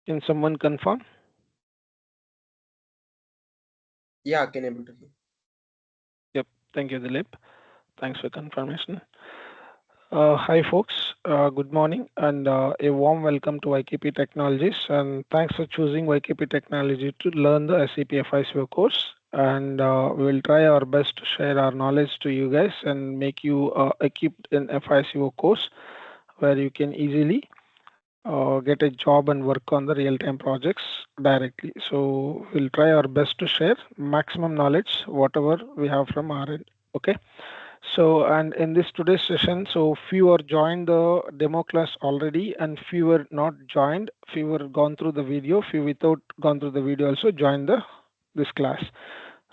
Can someone confirm? Yeah, can able to hear. Yep. Thank you, Dilip. Thanks for confirmation. Hi, folks. Good morning and a warm welcome to YKP Technologies. And thanks for choosing YKP Technology to learn the SAP FICO course. And we will try our best to share our knowledge to you guys and make you equipped in FICO course where you can easily get a job and work on the real-time projects directly. So we'll try our best to share maximum knowledge, whatever we have from our end. Okay. So, and in this today's session, so few are joined the demo class already, and few were not joined. Few were gone through the video. Few without gone through the video also joined the this class.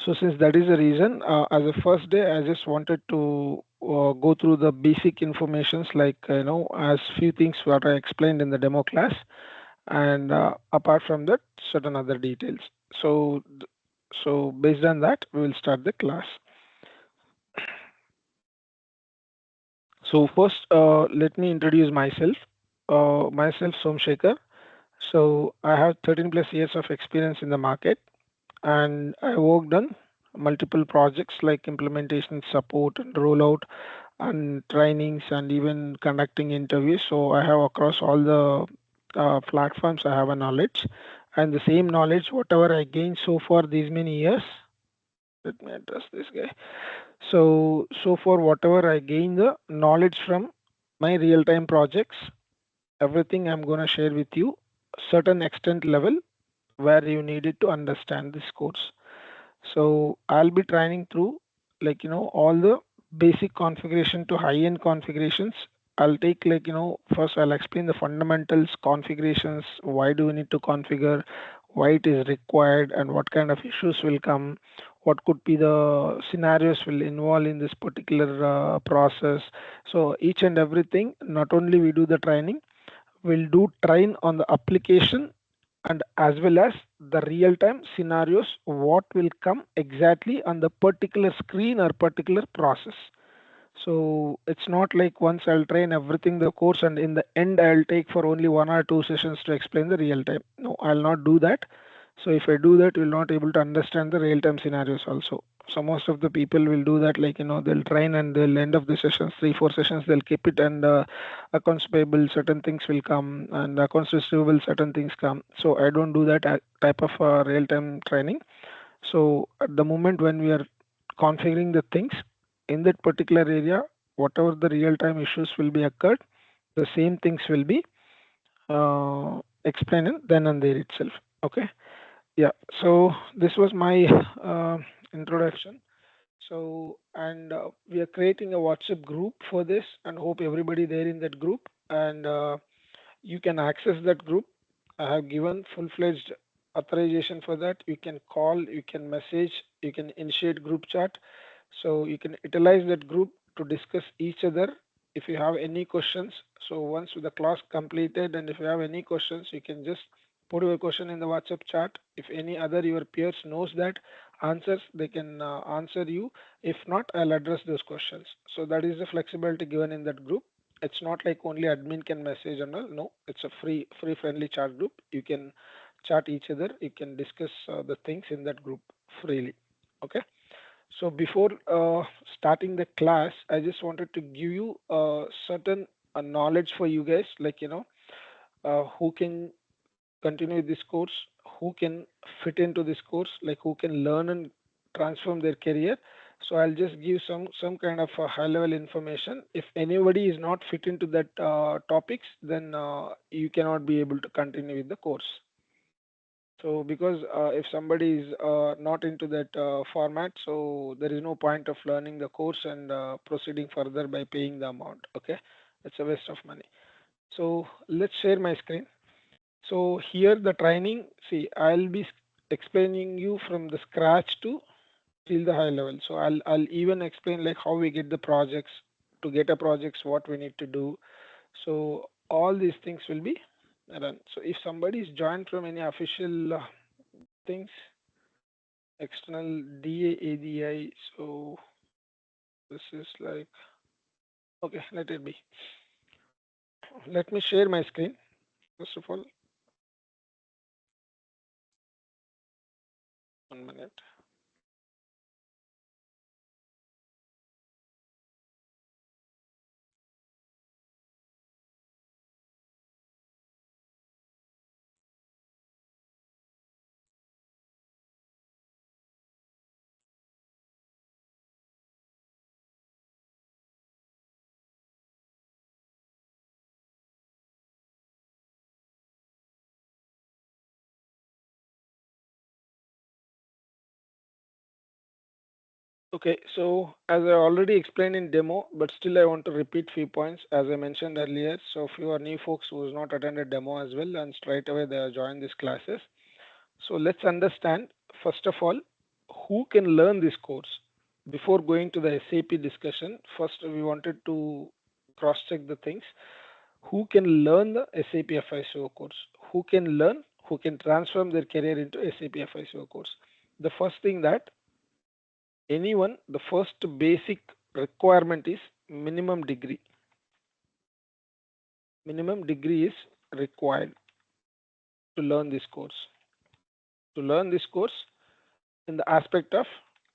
So, since that is the reason, as a first day, I just wanted to go through the basic informations, like as few things what I explained in the demo class, and apart from that, certain other details. So, so based on that, we will start the class. So first, let me introduce myself. Myself, Somshekhar. So I have 13 plus years of experience in the market, and I worked on multiple projects like implementation, support, and rollout, and trainings, and even conducting interviews. So I have across all the platforms. I have a knowledge, and the same knowledge, whatever I gained so far these many years. Let me address this guy. So for whatever I gain the knowledge from my real-time projects, everything I'm gonna share with you, certain extent level where you needed to understand this course. So I'll be training through all the basic configuration to high-end configurations. I'll take first I'll explain the fundamentals, configurations, why do we need to configure, why it is required, and what kind of issues will come, what could be the scenarios will involve in this particular process. So each and everything, not only we do the training, we'll do train on the application and as well as the real time scenarios what will come exactly on the particular screen or particular process. So it's not like once I'll train everything the course and in the end I'll take for only 1 or 2 sessions to explain the real time. No, I'll not do that. So if I do that, you'll not able to understand the real time scenarios also. So most of the people will do that, they'll train and they'll end of the sessions, 3, 4 sessions, they'll keep it and accounts payable, certain things will come and accounts receivable, certain things come. So I don't do that type of real time training. So at the moment when we are configuring the things in that particular area, whatever the real-time issues will be occurred, the same things will be explained then and there itself. Okay. Yeah. So this was my introduction. So and we are creating a WhatsApp group for this, and hope everybody there in that group, and you can access that group. I have given full-fledged authorization for that. You can call, you can message, you can initiate group chat. So you can utilize that group to discuss each other. If you have any questions, so once the class completed, and if you have any questions, you can just put your question in the WhatsApp chat. If any other your peers knows that answers, they can answer you. If not, I'll address those questions. So that is the flexibility given in that group. It's not like only admin can message and all. No, it's a free friendly chat group. You can chat each other. You can discuss the things in that group freely. Okay. So before starting the class, I just wanted to give you certain knowledge for you guys, who can continue this course, who can fit into this course, like who can learn and transform their career. So I'll just give some kind of high level information. If anybody is not fit into that topics, then you cannot be able to continue with the course. So because if somebody is not into that format, so there is no point of learning the course and proceeding further by paying the amount. Okay, it's a waste of money. So let's share my screen. So here the training, see, I'll be explaining you from the scratch to till the high level. So I'll even explain like how we get the projects, to get a projects, what we need to do. So all these things will be done. So if somebody is joined from any official things, external DA, so this is like, okay, let it be. Let me share my screen first of all. 1 minute. Okay, so as I already explained in demo, but still I want to repeat few points as I mentioned earlier. So few are new folks who has not attended demo as well, and straight away they join these classes. So let's understand first of all who can learn this course. Before going to the SAP discussion, first we wanted to cross check the things. Who can learn the SAP FICO course? Who can learn? Who can transform their career into SAP FICO course? The first thing that anyone, the first basic requirement is minimum degree. Minimum degree is required to learn this course. To learn this course in the aspect of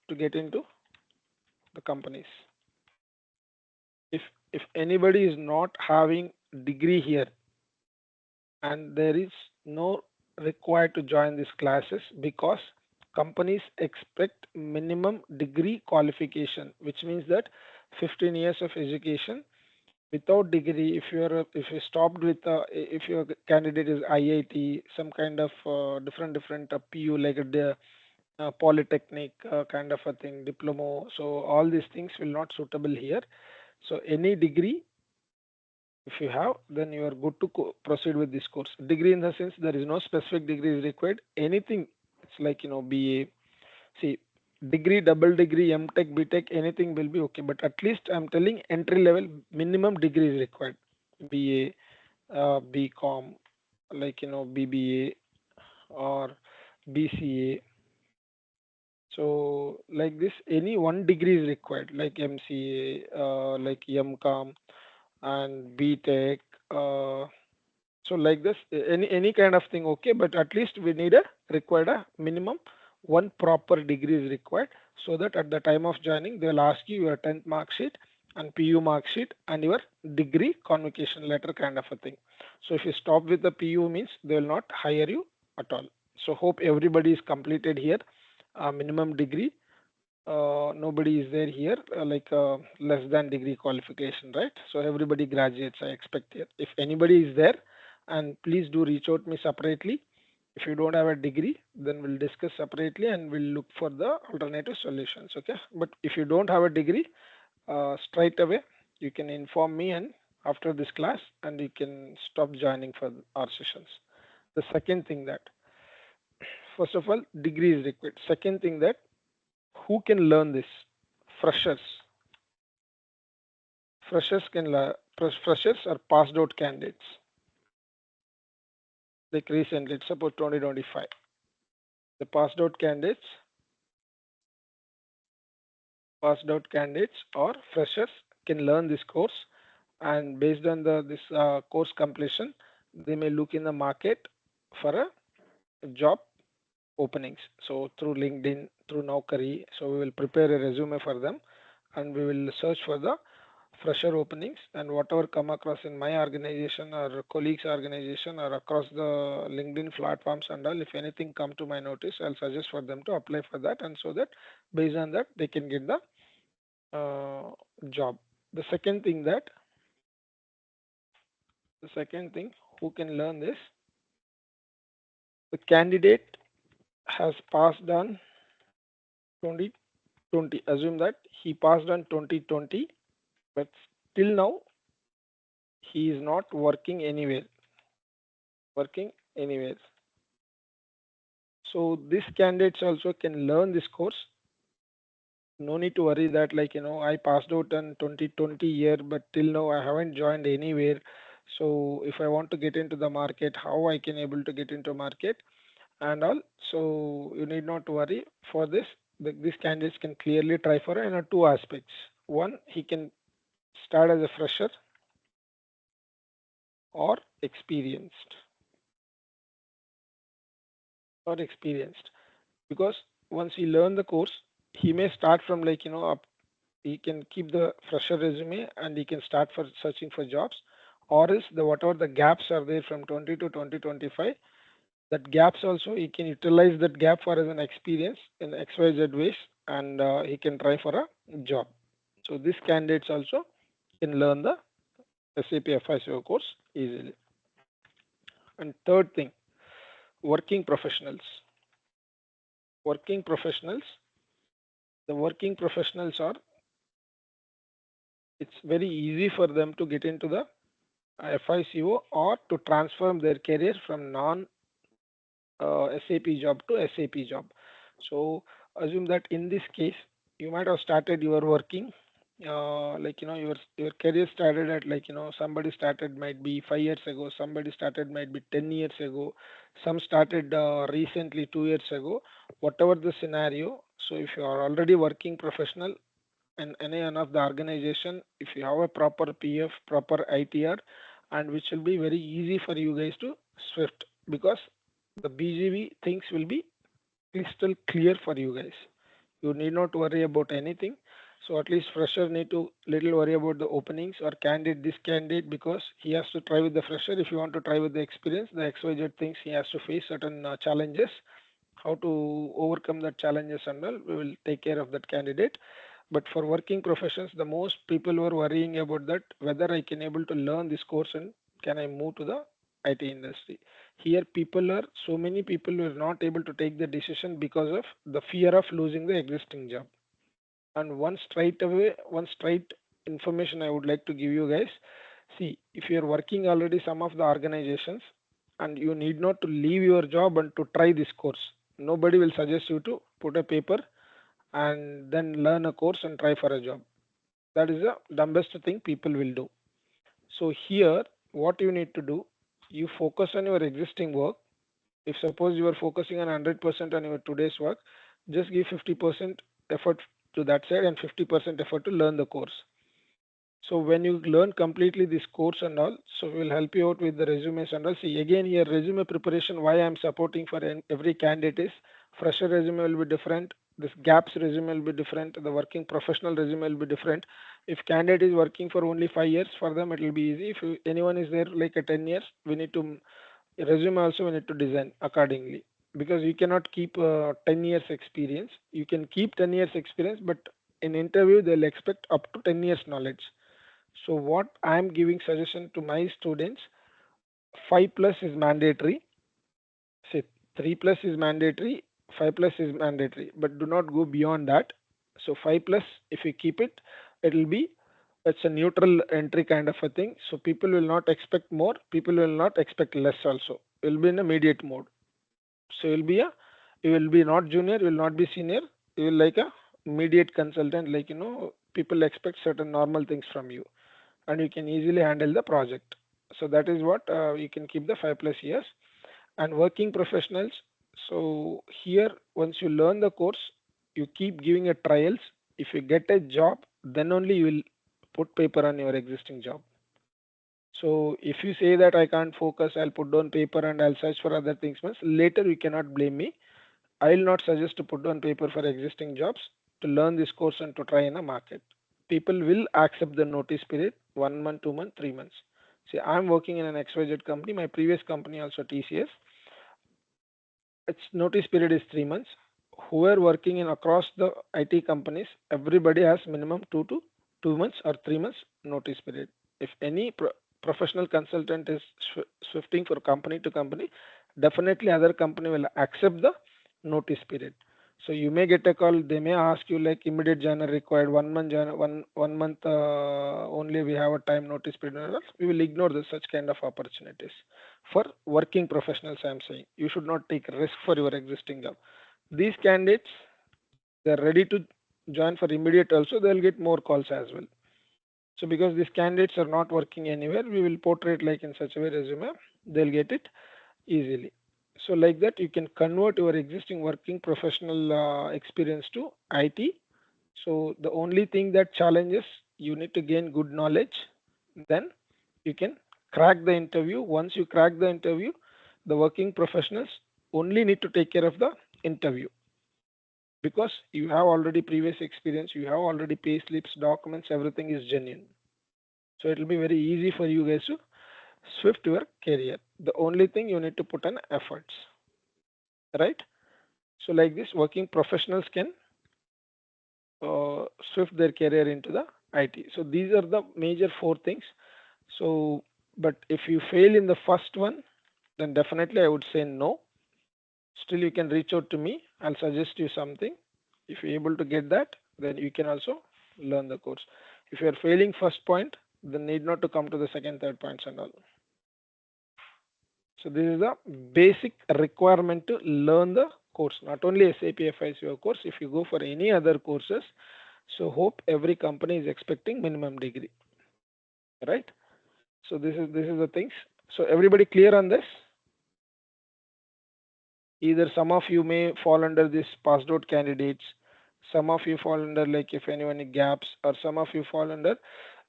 to get into the companies. If anybody is not having degree here and there is no required to join these classes because companies expect minimum degree qualification, which means that 15 years of education without degree. If you stopped with if your candidate is IIT, some kind of different PU like a polytechnic kind of a thing, diploma, so all these things will not suitable here. So any degree if you have, then you are good to proceed with this course. Degree in the sense there is no specific degree is required. Anything, it's like BA. See, degree, double degree, M.Tech, B.Tech, anything will be okay. But at least I'm telling entry level minimum degree is required. BA, BCom, like BBA or BCA. So like this, any one degree is required, like MCA, like MCom and BTech. So like this, any kind of thing, okay. But at least we need a required a minimum one proper degree is required, so that at the time of joining they will ask you your 10th mark sheet and PU mark sheet and your degree convocation letter kind of a thing. So if you stop with the PU means they will not hire you at all. So hope everybody is completed here. Minimum degree, nobody is there here like less than degree qualification, right? So everybody graduates, I expect here. If anybody is there, and please do reach out me separately. If you don't have a degree, then we'll discuss separately and we'll look for the alternative solutions, okay? But if you don't have a degree, straight away you can inform me and after this class and you can stop joining for our sessions. The second thing that first of all degree is required. Second thing that who can learn this? Freshers. Freshers are passed out candidates. Like recently, suppose 2025. The passed out candidates or freshers can learn this course, and based on this course completion, they may look in the market for a job openings. So through LinkedIn, through Naukri, so we will prepare a resume for them, and we will search for the fresher openings and whatever come across in my organization or colleagues organization or across the LinkedIn platforms and all. If anything come to my notice, I'll suggest for them to apply for that, and so that based on that they can get the job. The second thing that the second thing who can learn this, the candidate has passed on 2020. Assume that he passed on 2020, but till now he is not working anywhere. Working anywhere. So these candidates also can learn this course. No need to worry that like I passed out in 2020 year, but till now I haven't joined anywhere. So if I want to get into the market, how I can able to get into market and all. So you need not worry for this. These candidates can clearly try for two aspects. One, he can start as a fresher or experienced or experienced, because once he learn the course, he may start from like up. He can keep the fresher resume and he can start for searching for jobs, or else the whatever the gaps are there from 20 to 2025, that gaps also he can utilize that gap for as an experience in XYZ ways, and he can try for a job. So these candidates also can learn the SAP FICO course easily. And third thing, working professionals. Working professionals. The working professionals are, it's very easy for them to get into the FICO or to transform their career from non SAP job to SAP job. So assume that in this case, you might have started your working, like your career started at like somebody started might be 5 years ago, somebody started might be 10 years ago, some started recently 2 years ago. Whatever the scenario, so if you are already working professional in any one of the organization, if you have a proper PF, proper ITR, and which will be very easy for you guys to swift, because the BGV things will be crystal clear for you guys. You need not worry about anything. So at least fresher need to little worry about the openings or candidate this candidate, because he has to try with the fresher. If you want to try with the experience, the XYZ things he has to face certain challenges. How to overcome that challenges and all, we will take care of that candidate. But for working professions, the most people were worrying about that whether I can able to learn this course and can I move to the IT industry. Here, people are so many people were not able to take the decision because of the fear of losing the existing job. And one straight information I would like to give you guys. See, if you are working already some of the organizations, and you need not to leave your job and to try this course. Nobody will suggest you to put a paper and then learn a course and try for a job. That is the dumbest thing people will do. So here, what you need to do, you focus on your existing work. If suppose you are focusing on 100% on your today's work, just give 50% effort to that side and 50% effort to learn the course. So when you learn completely this course and all, so we will help you out with the resumes and all. See again here resume preparation. Why I am supporting for every candidate is fresher resume will be different. This gaps resume will be different. The working professional resume will be different. If candidate is working for only 5 years, for them it will be easy. If anyone is there like a 10 years, we need to resume also we need to design accordingly, because you cannot keep 10 years experience. You can keep 10 years experience, but in interview they'll expect up to 10 years knowledge. So what I'm giving suggestion to my students, 5 plus is mandatory. Say 3 plus is mandatory, 5 plus is mandatory, but do not go beyond that. So 5 plus, if you keep it, it will be, it's a neutral entry kind of a thing. So people will not expect more, people will not expect less also. It will be in a mediate mode. So you will be not junior, you will not be senior, you will like a mediate consultant, like people expect certain normal things from you and you can easily handle the project. So that is what you can keep the 5 plus years. And working professionals, so here once you learn the course, you keep giving a trials. If you get a job, then only you will put paper on your existing job. So if you say that I can't focus, I'll put down paper and I'll search for other things, means later you cannot blame me. I will not suggest to put down paper for existing jobs, to learn this course and to try in a market. People will accept the notice period 1 month, 2 months, 3 months. See, I'm working in an XYZ company. My previous company also TCS. Its notice period is 3 months. Who are working in across the IT companies, everybody has minimum 2 to 2 months or 3 months notice period. If any professional consultant is swifting for company to company, definitely other company will accept the notice period. So you may get a call. They may ask you like immediate joiner required, 1 month joiner, one month only we have a time notice period. We will ignore the such kind of opportunities. For working professionals, I am saying you should not take risk for your existing job. These candidates, they're ready to join for immediate also, they'll get more calls as well. So because these candidates are not working anywhere, we will portray it like in such a way resume, they'll get it easily. So like that, you can convert your existing working professional experience to IT. So the only thing that challenges, you need to gain good knowledge, then you can crack the interview. Once you crack the interview, the working professionals only need to take care of the interview. because you have already previous experience, you have already pay slips, documents, everything is genuine. So it will be very easy for you guys to swift your career. The only thing you need to put in efforts, right? So like this, working professionals can shift their career into the IT. So these are the major four things. So, but if you fail in the first one, then definitely I would say no. Still, you can reach out to me. I'll suggest you something. If you're able to get that, then you can also learn the course. If you are failing first point, then need not to come to the second, third points and all. So this is the basic requirement to learn the course. Not only SAP FICO course, if you go for any other courses, so hope every company is expecting minimum degree, right? So this is the things. So everybody clear on this? Either some of you may fall under this passed out candidates, some of you fall under like if anyone in gaps, or some of you fall under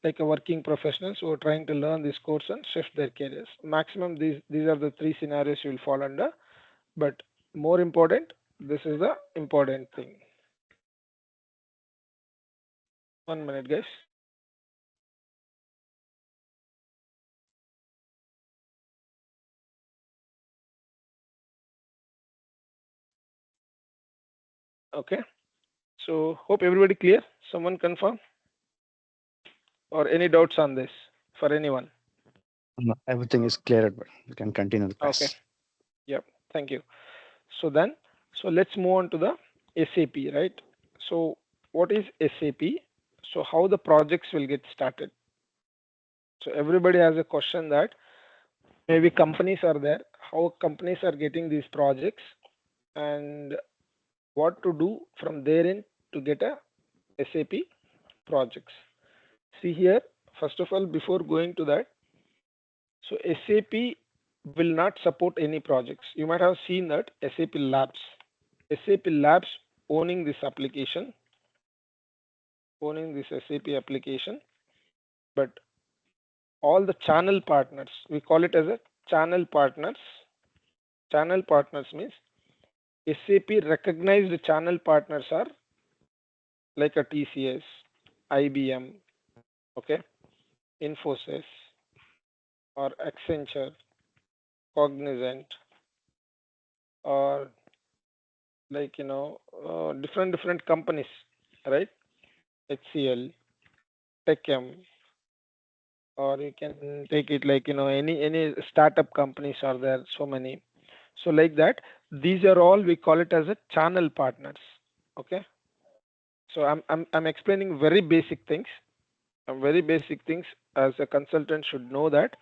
like a working professionals who are trying to learn this course and shift their careers. Maximum these are the three scenarios you will fall under, but more important, this is the important thing. 1 minute, guys. Okay. So hope everybody clear. Someone confirm or any doubts on this for anyone? No, everything is cleared, but you can continue the Okay. class. Yep. Thank you. So then, so let's move on to the SAP, right? So what is SAP? So how the projects will get started? So everybody has a question that maybe companies are there, how companies are getting these projects, and what to do from their end to get a SAP projects. See here, first of all, before going to that, so SAP will not support any projects. You might have seen that SAP Labs. SAP Labs owning this application, owning this SAP application, but all the channel partners, we call it as a channel partners. Channel partners means SAP recognized channel partners are like a TCS, IBM, okay, Infosys, or Accenture, Cognizant, or like different companies, right? HCL, Techem, or you can take it like any startup companies are there, so many. So like that, these are all we call it as a channel partners. Okay. So I'm explaining very basic things. Very basic things as a consultant should know that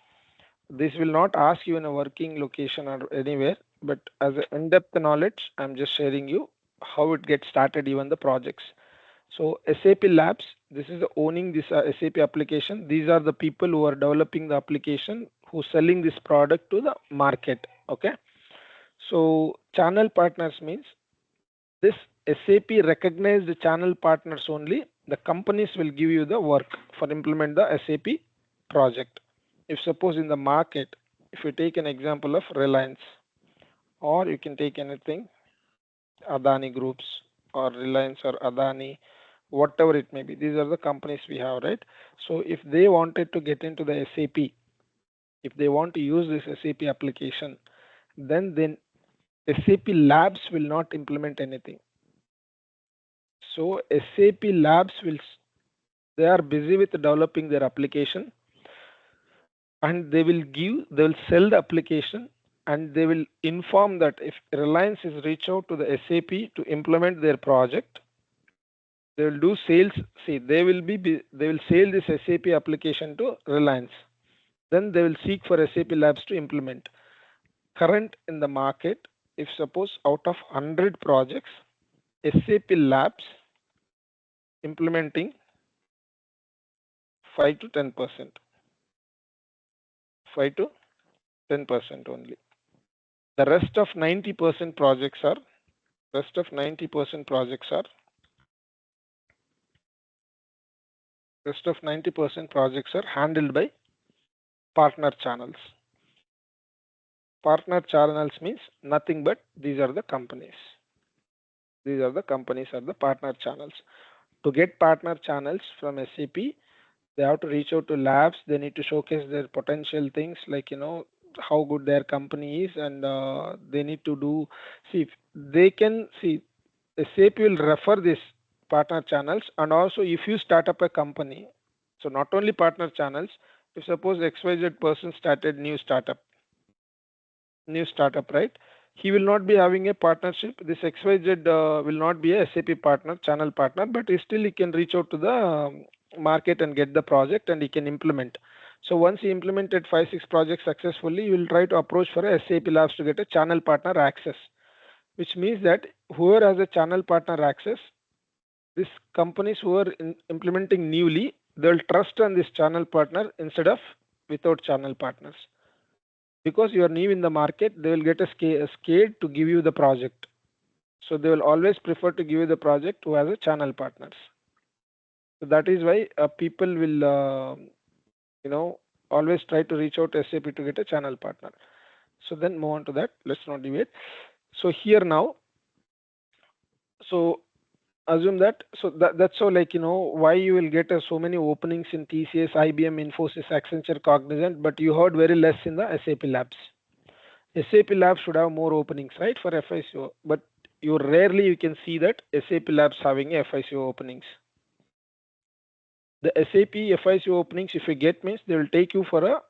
this will not ask you in a working location or anywhere, but as an in-depth knowledge, I'm just sharing you how it gets started, even the projects. So SAP Labs, this is the owning this SAP application. These are the people who are developing the application, who selling this product to the market. Okay. So channel partners means this SAP recognized channel partners only. The companies will give you the work for implement the SAP project. If suppose in the market, if you take an example of Reliance, or you can take anything, Adani Groups or Reliance or Adani, whatever it may be, these are the companies we have, right? So if they wanted to get into the SAP, if they want to use this SAP application, then SAP Labs will not implement anything. So SAP Labs will they are busy with developing their application, and they will sell the application, and they will inform that if Reliance is reach out to the SAP to implement their project, they will do sales. See, they will sell this SAP application to Reliance. Then they will seek for SAP Labs to implement. Current in the market, if suppose out of 100 projects, SAP Labs implementing 5 to 10%, 5 to 10% only. The rest of 90% projects are rest of 90% projects are handled by partner channels. Partner channels means nothing but these are the companies. These are the companies or the partner channels. To get partner channels from SAP, they have to reach out to labs. They need to showcase their potential things, like how good their company is, and they need to do. See, if they can see, SAP will refer these partner channels, and also if you start up a company, so not only partner channels. If suppose XYZ person started new startup, right? He will not be having a partnership. This XYZ will not be a SAP partner, channel partner, but still he can reach out to the market and get the project, and he can implement. So once he implemented 5, 6 projects successfully, he will try to approach for a SAP Labs to get a channel partner access, which means that whoever has a channel partner access, these companies who are implementing newly, they'll trust on this channel partner instead of without channel partners. Because you are new in the market, they will get scared to give you the project. So they will always prefer to give you the project who has a channel partners. So that is why people will, you know, always try to reach out to SAP to get a channel partner. So then move on to that. Let's not deviate. So here now, so assume that, so that's so, like why you will get so many openings in TCS, IBM, Infosys, Accenture, Cognizant, but you heard very less in the SAP Labs. SAP Labs should have more openings, right, for FICO, but you can see that SAP Labs having a FICO openings. The SAP FICO openings, if you get, means they will take you for a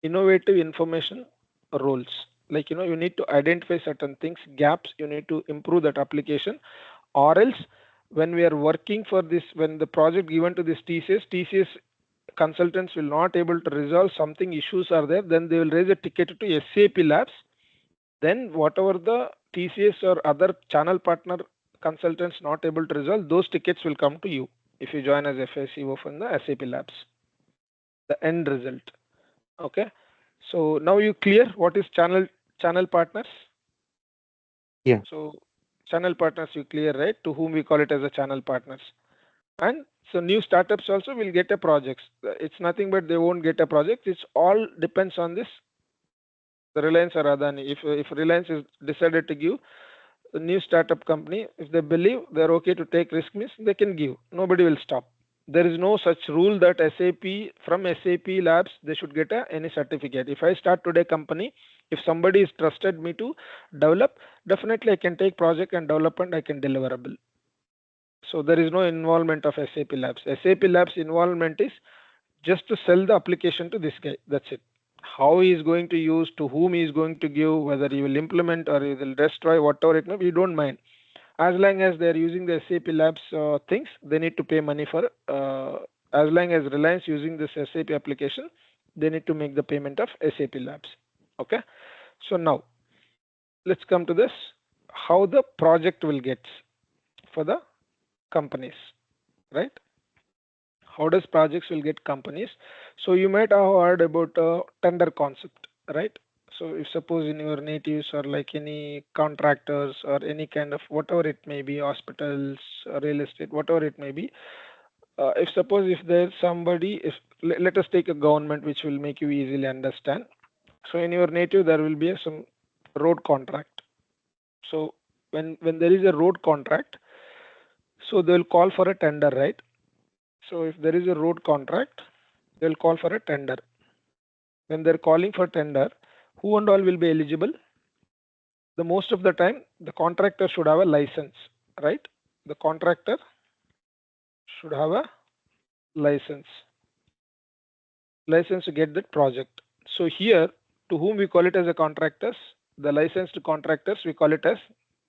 innovative information roles. Like you need to identify certain things, gaps. You need to improve that application, or else when we are working for this, when the project given to this TCS consultants will not able to resolve something, issues are there, then they will raise a ticket to SAP Labs. Then whatever the TCS or other channel partner consultants not able to resolve, those tickets will come to you if you join as FICO from the SAP Labs. The end result. Okay. So now you clear what is channel partners? Yeah. So channel partners you clear, right? To whom we call it as a channel partners. And so new startups also will get a projects. It's nothing but they won't get a project. It's all depends on this, the Reliance or Adani. If Reliance is decided to give a new startup company, if they believe they're okay to take risk, means they can give. Nobody will stop. There is no such rule that from SAP Labs they should get any certificate. If I start today company, if somebody is trusted me to develop, definitely I can take project and develop and I can deliverable. So there is no involvement of SAP Labs. SAP Labs involvement is just to sell the application to this guy. That's it. How he is going to use, to whom he is going to give, whether he will implement or he will destroy, whatever it may be, we don't mind. As long as they are using the SAP Labs things, they need to pay money for. As long as Reliance using this SAP application, they need to make the payment of SAP Labs. Okay. So now let's come to this. How the project will get for the companies, right? How does projects will get companies? So you might have heard about a tender concept, right? So if suppose in your natives or like any contractors or any kind of whatever it may be, hospitals, real estate, whatever it may be, if suppose if there's somebody, if let us take a government which will make you easily understand. So in your native there will be some road contract. So when there is a road contract, so they will call for a tender, right? So if there is a road contract, they'll call for a tender. When they're calling for tender, who and all will be eligible? The most of the time, the contractor should have a license, right? The contractor should have a license, license to get that project. So here, to whom we call it as a contractors, the licensed contractors, we call it as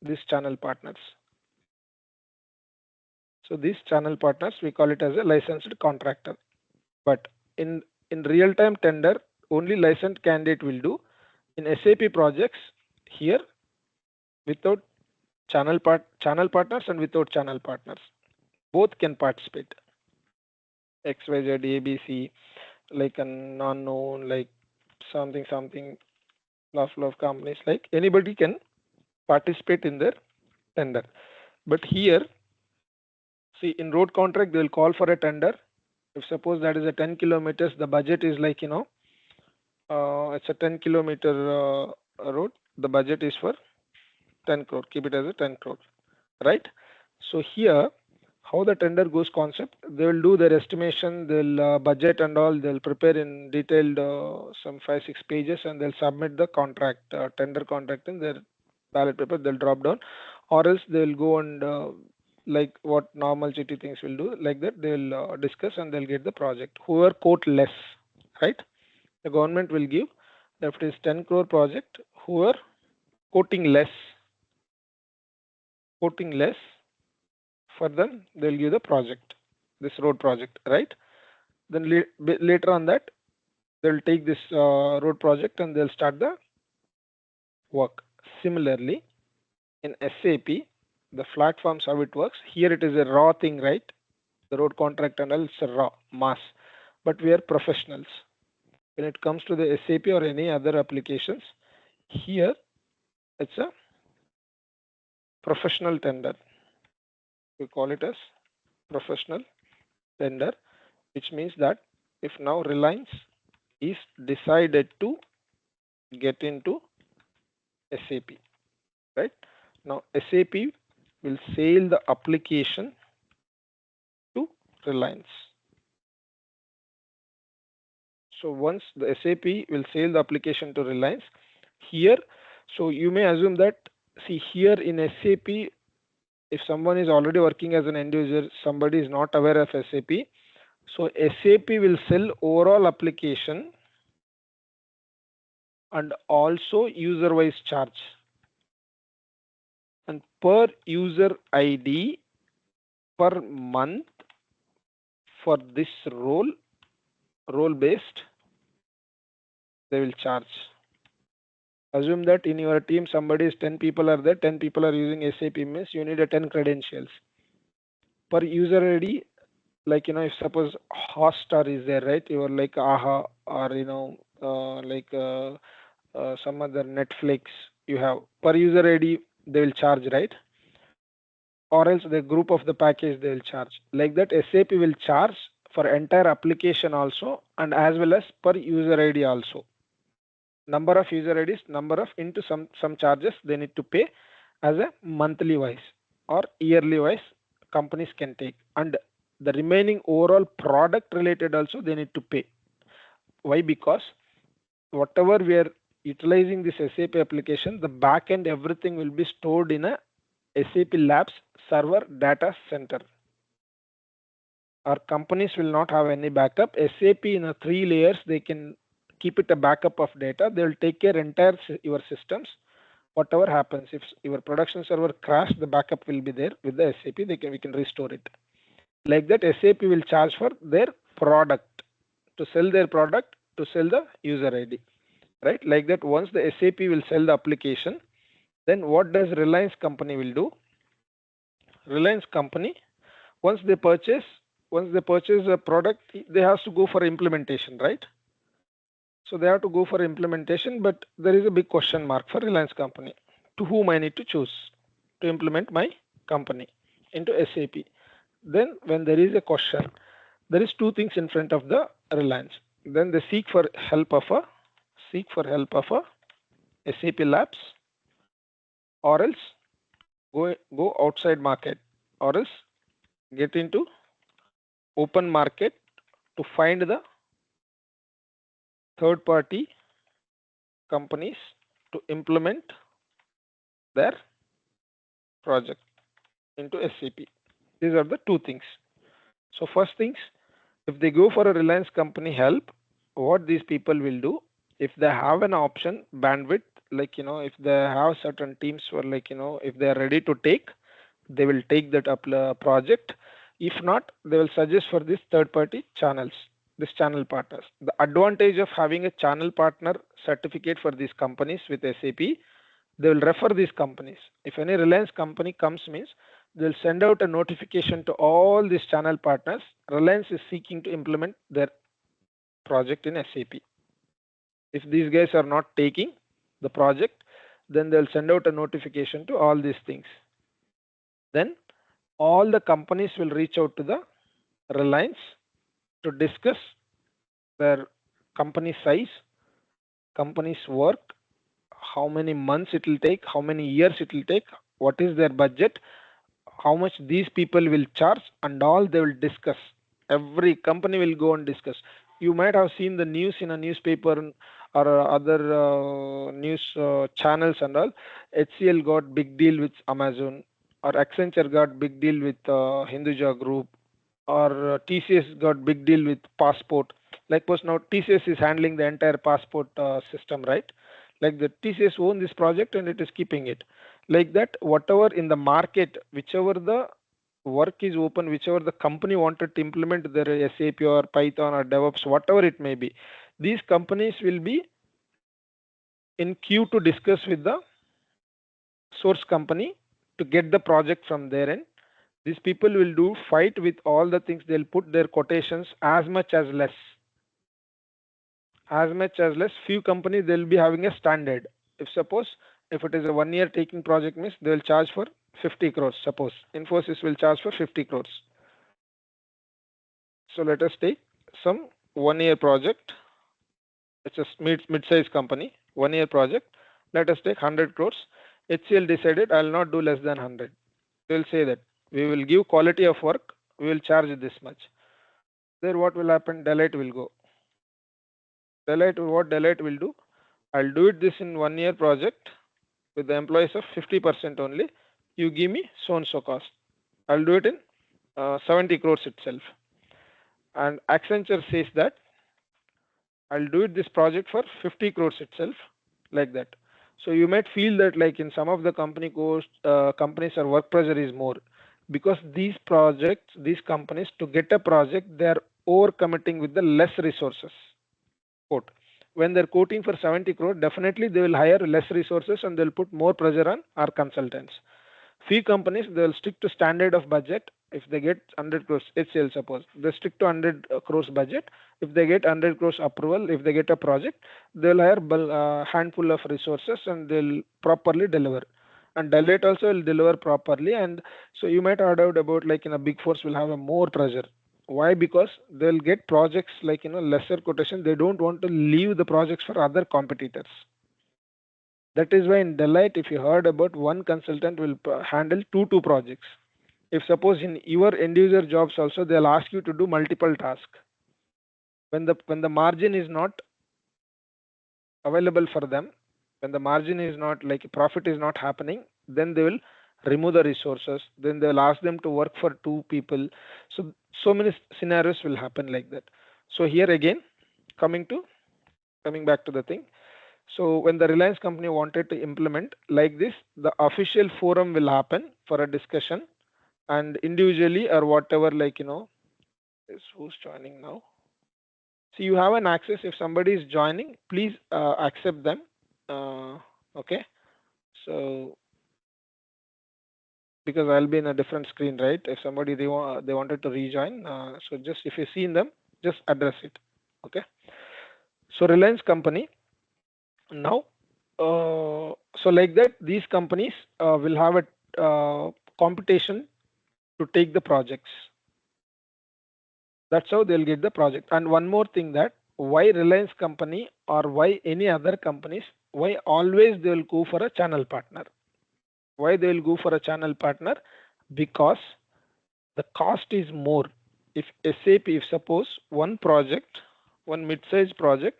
these channel partners. So these channel partners, we call it as a licensed contractor. But in real time tender, only licensed candidate will do. In SAP projects, here without channel partners and without channel partners, both can participate. XYZ, ABC, like an unknown, like something, lot of companies, like anybody can participate in their tender. But here, see, in road contract, they'll call for a tender. If suppose that is a 10 kilometers, the budget is like, it's a 10-kilometer road. The budget is for 10 crore. Keep it as a 10 crore. right? So here, how the tender goes concept, they will do their estimation, they'll budget and all, they'll prepare in detailed some 5-6 pages, and they'll submit the contract, tender contract in their ballot paper. They'll drop down, or else they'll go and like what normal city things will do, like that they'll discuss and they'll get the project. Whoever quote less, right? The government will give, if it is 10 crore project, whoever quoting less, quoting less, for them they'll give the project, this road project, right? Then later on that they'll take this road project and they'll start the work. Similarly, in SAP, the platforms how it works, here it is a raw thing, right? The road contract and all, it's a raw mass, but we are professionals. When it comes to the SAP or any other applications, here it's a professional tender. We call it as professional tender, which means that if now Reliance is decided to get into SAP, right? Now SAP will sell the application to Reliance. So once the SAP will sell the application to Reliance, here, so you may assume that, see here in SAP, if someone is already working as an end user, somebody is not aware of SAP, so SAP will sell overall application and also user wise charge. And per user ID per month for this role based, they will charge. Assume that in your team somebody is 10 people are there, 10 people are using SAP, means you need a 10 credentials. Per user ID, like if suppose Hotstar is there, right? You are like AHA or some other Netflix, you have per user ID they will charge, right? Or else the group of the package they will charge. Like that SAP will charge for entire application also, and as well as per user ID also. Number of user IDs, number of into some charges they need to pay as a monthly wise or yearly wise companies can take, and the remaining overall product related also they need to pay. Why? Because whatever we are utilizing this SAP application, the back end everything will be stored in a SAP Labs server data center. Our companies will not have any backup. SAP in a 3 layers, they can keep it a backup of data. They will take care entire your systems. Whatever happens, if your production server crash, the backup will be there with the SAP. We can restore it. Like that, SAP will charge for their product, to sell their product, to sell the user ID, right? Like that, once the SAP will sell the application, then what does Reliance company will do? Reliance company, once they purchase a product, they have to go for implementation, right? So they have to go for implementation, but there is a big question mark for Reliance company. To whom I need to choose to implement my company into SAP? Then when there is a question, there is two things in front of the Reliance. Then they seek for help of a SAP Labs, or else go outside market, or else get into open market to find the third party companies to implement their project into SAP. These are the two things. So first things, if they go for a Reliance company help, what these people will do, if they have an option bandwidth, like if they have certain teams for if they are ready to take, they will take that up project. If not, they will suggest for this third party channels, this channel partners. The advantage of having a channel partner certificate for these companies with SAP, they will refer these companies. If any Reliance company comes, means they'll send out a notification to all these channel partners. Reliance is seeking to implement their project in SAP. If these guys are not taking the project, then they'll send out a notification to all these things. Then all the companies will reach out to the Reliance to discuss their company size, company's work, how many months it will take, how many years it will take, what is their budget, how much these people will charge, and all they will discuss. Every company will go and discuss. You might have seen the news in a newspaper or other news channels and all. HCL got big deal with Amazon, or Accenture got big deal with Hinduja Group, or TCS got big deal with Passport. Like suppose now TCS is handling the entire passport system, right? Like the TCS own this project and it is keeping it. Like that, whatever in the market, whichever the work is open, whichever the company wanted to implement their SAP or Python or DevOps, whatever it may be, these companies will be in queue to discuss with the source company to get the project from their end. These people will do fight with all the things. They'll put their quotations as much as less. As much as less. Few companies they'll be having a standard. If suppose if it is a 1 year taking project means they will charge for 50 crores. Suppose Infosys will charge for 50 crores. So let us take some 1 year project. It's a mid-sized company, 1 year project. Let us take 100 crores. HCL decided I'll not do less than 100. They will say that we will give quality of work, we will charge this much. There what will happen? Deloitte will go. What Deloitte will do? I'll do it this in 1 year project with the employees of 50% only. You give me so and so cost. I'll do it in 70 crores itself. And Accenture says that I'll do it this project for 50 crores itself, like that. So you might feel that like in some of the companies our work pressure is more, because these projects, these companies, to get a project, they are overcommitting with the less resources. Quote. When they're quoting for 70 crore, definitely they will hire less resources and they'll put more pressure on our consultants. Few companies, they'll stick to standard of budget. If they get 100 crores, HCL suppose, they stick to 100 crores budget. If they get 100 crores approval, if they get a project, they'll hire a handful of resources and they'll properly deliver. And Deloitte also will deliver properly. And so you might have heard about like in a big force will have a more pressure. Why? Because they'll get projects like lesser quotation. They don't want to leave the projects for other competitors. That is why in Deloitte, if you heard about, one consultant will handle two projects. If suppose in your end user jobs also they'll ask you to do multiple tasks. When the margin is not available for them, when the margin is not like profit is not happening, then they will remove the resources. Then they'll ask them to work for two people. So many scenarios will happen like that. So here again, coming back to the thing. So when the Reliance company wanted to implement like this, the official forum will happen for a discussion, and individually or whatever, like is who's joining now. So you have an access. If somebody is joining, please accept them. Okay. So because I'll be in a different screen, right? If somebody they wanted to rejoin, so just if you see in them, just address it. Okay. So Reliance company. Now, so like that, these companies will have a competition to take the projects. That's how they'll get the project. And one more thing, that why Reliance company or why any other companies, why always they will go for a channel partner? Why they will go for a channel partner? Because the cost is more. If SAP, if suppose one project, one mid-sized project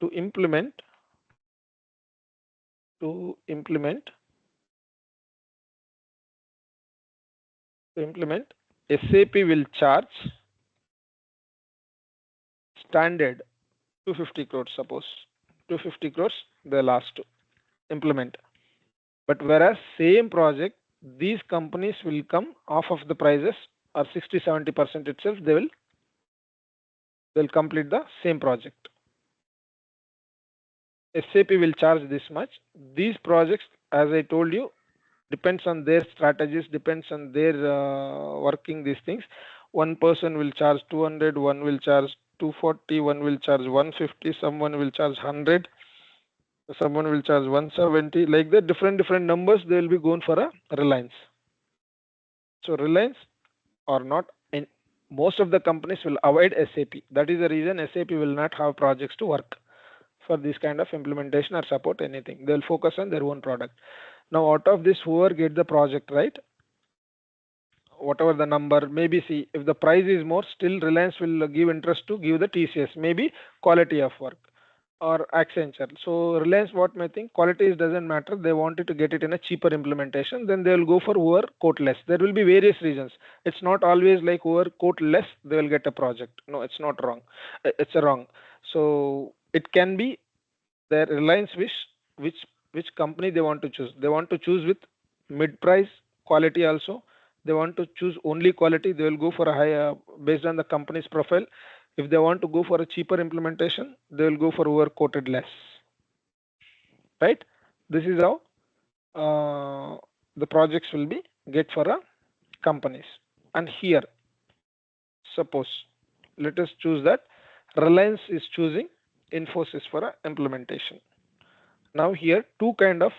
to implement SAP will charge standard 250 crores, suppose 250 crores they'll ask to implement. But whereas same project, these companies will come off of the prices or 60-70% itself, they'll complete the same project. SAP will charge this much. These projects, as I told you, depends on their strategies, depends on their working these things. One person will charge 200, one will charge 240, one will charge 150, someone will charge 100, someone will charge 170. Like that, different numbers they will be going for a Reliance. So Reliance or not, in most of the companies will avoid SAP. That is the reason SAP will not have projects to work. for this kind of implementation or support anything. They'll focus on their own product. Now, out of this, whoever get the project, right? Whatever the number, maybe see if the price is more, still Reliance will give interest to give the TCS, maybe quality of work or Accenture. So Reliance what may think quality doesn't matter. They wanted to get it in a cheaper implementation, then they will go for whoever quote less. There will be various reasons. It's not always like whoever quote less they will get a project. No, it's not wrong. It's a wrong. So it can be their Reliance wish which which company they want to choose. They want to choose with mid price quality also. They want to choose only quality. They will go for a higher based on the company's profile. If they want to go for a cheaper implementation, they will go for whoever quoted less. Right? This is how the projects will be get for a companies. And here, suppose let us choose that Reliance is choosing Infosys for a implementation. Now here two kind of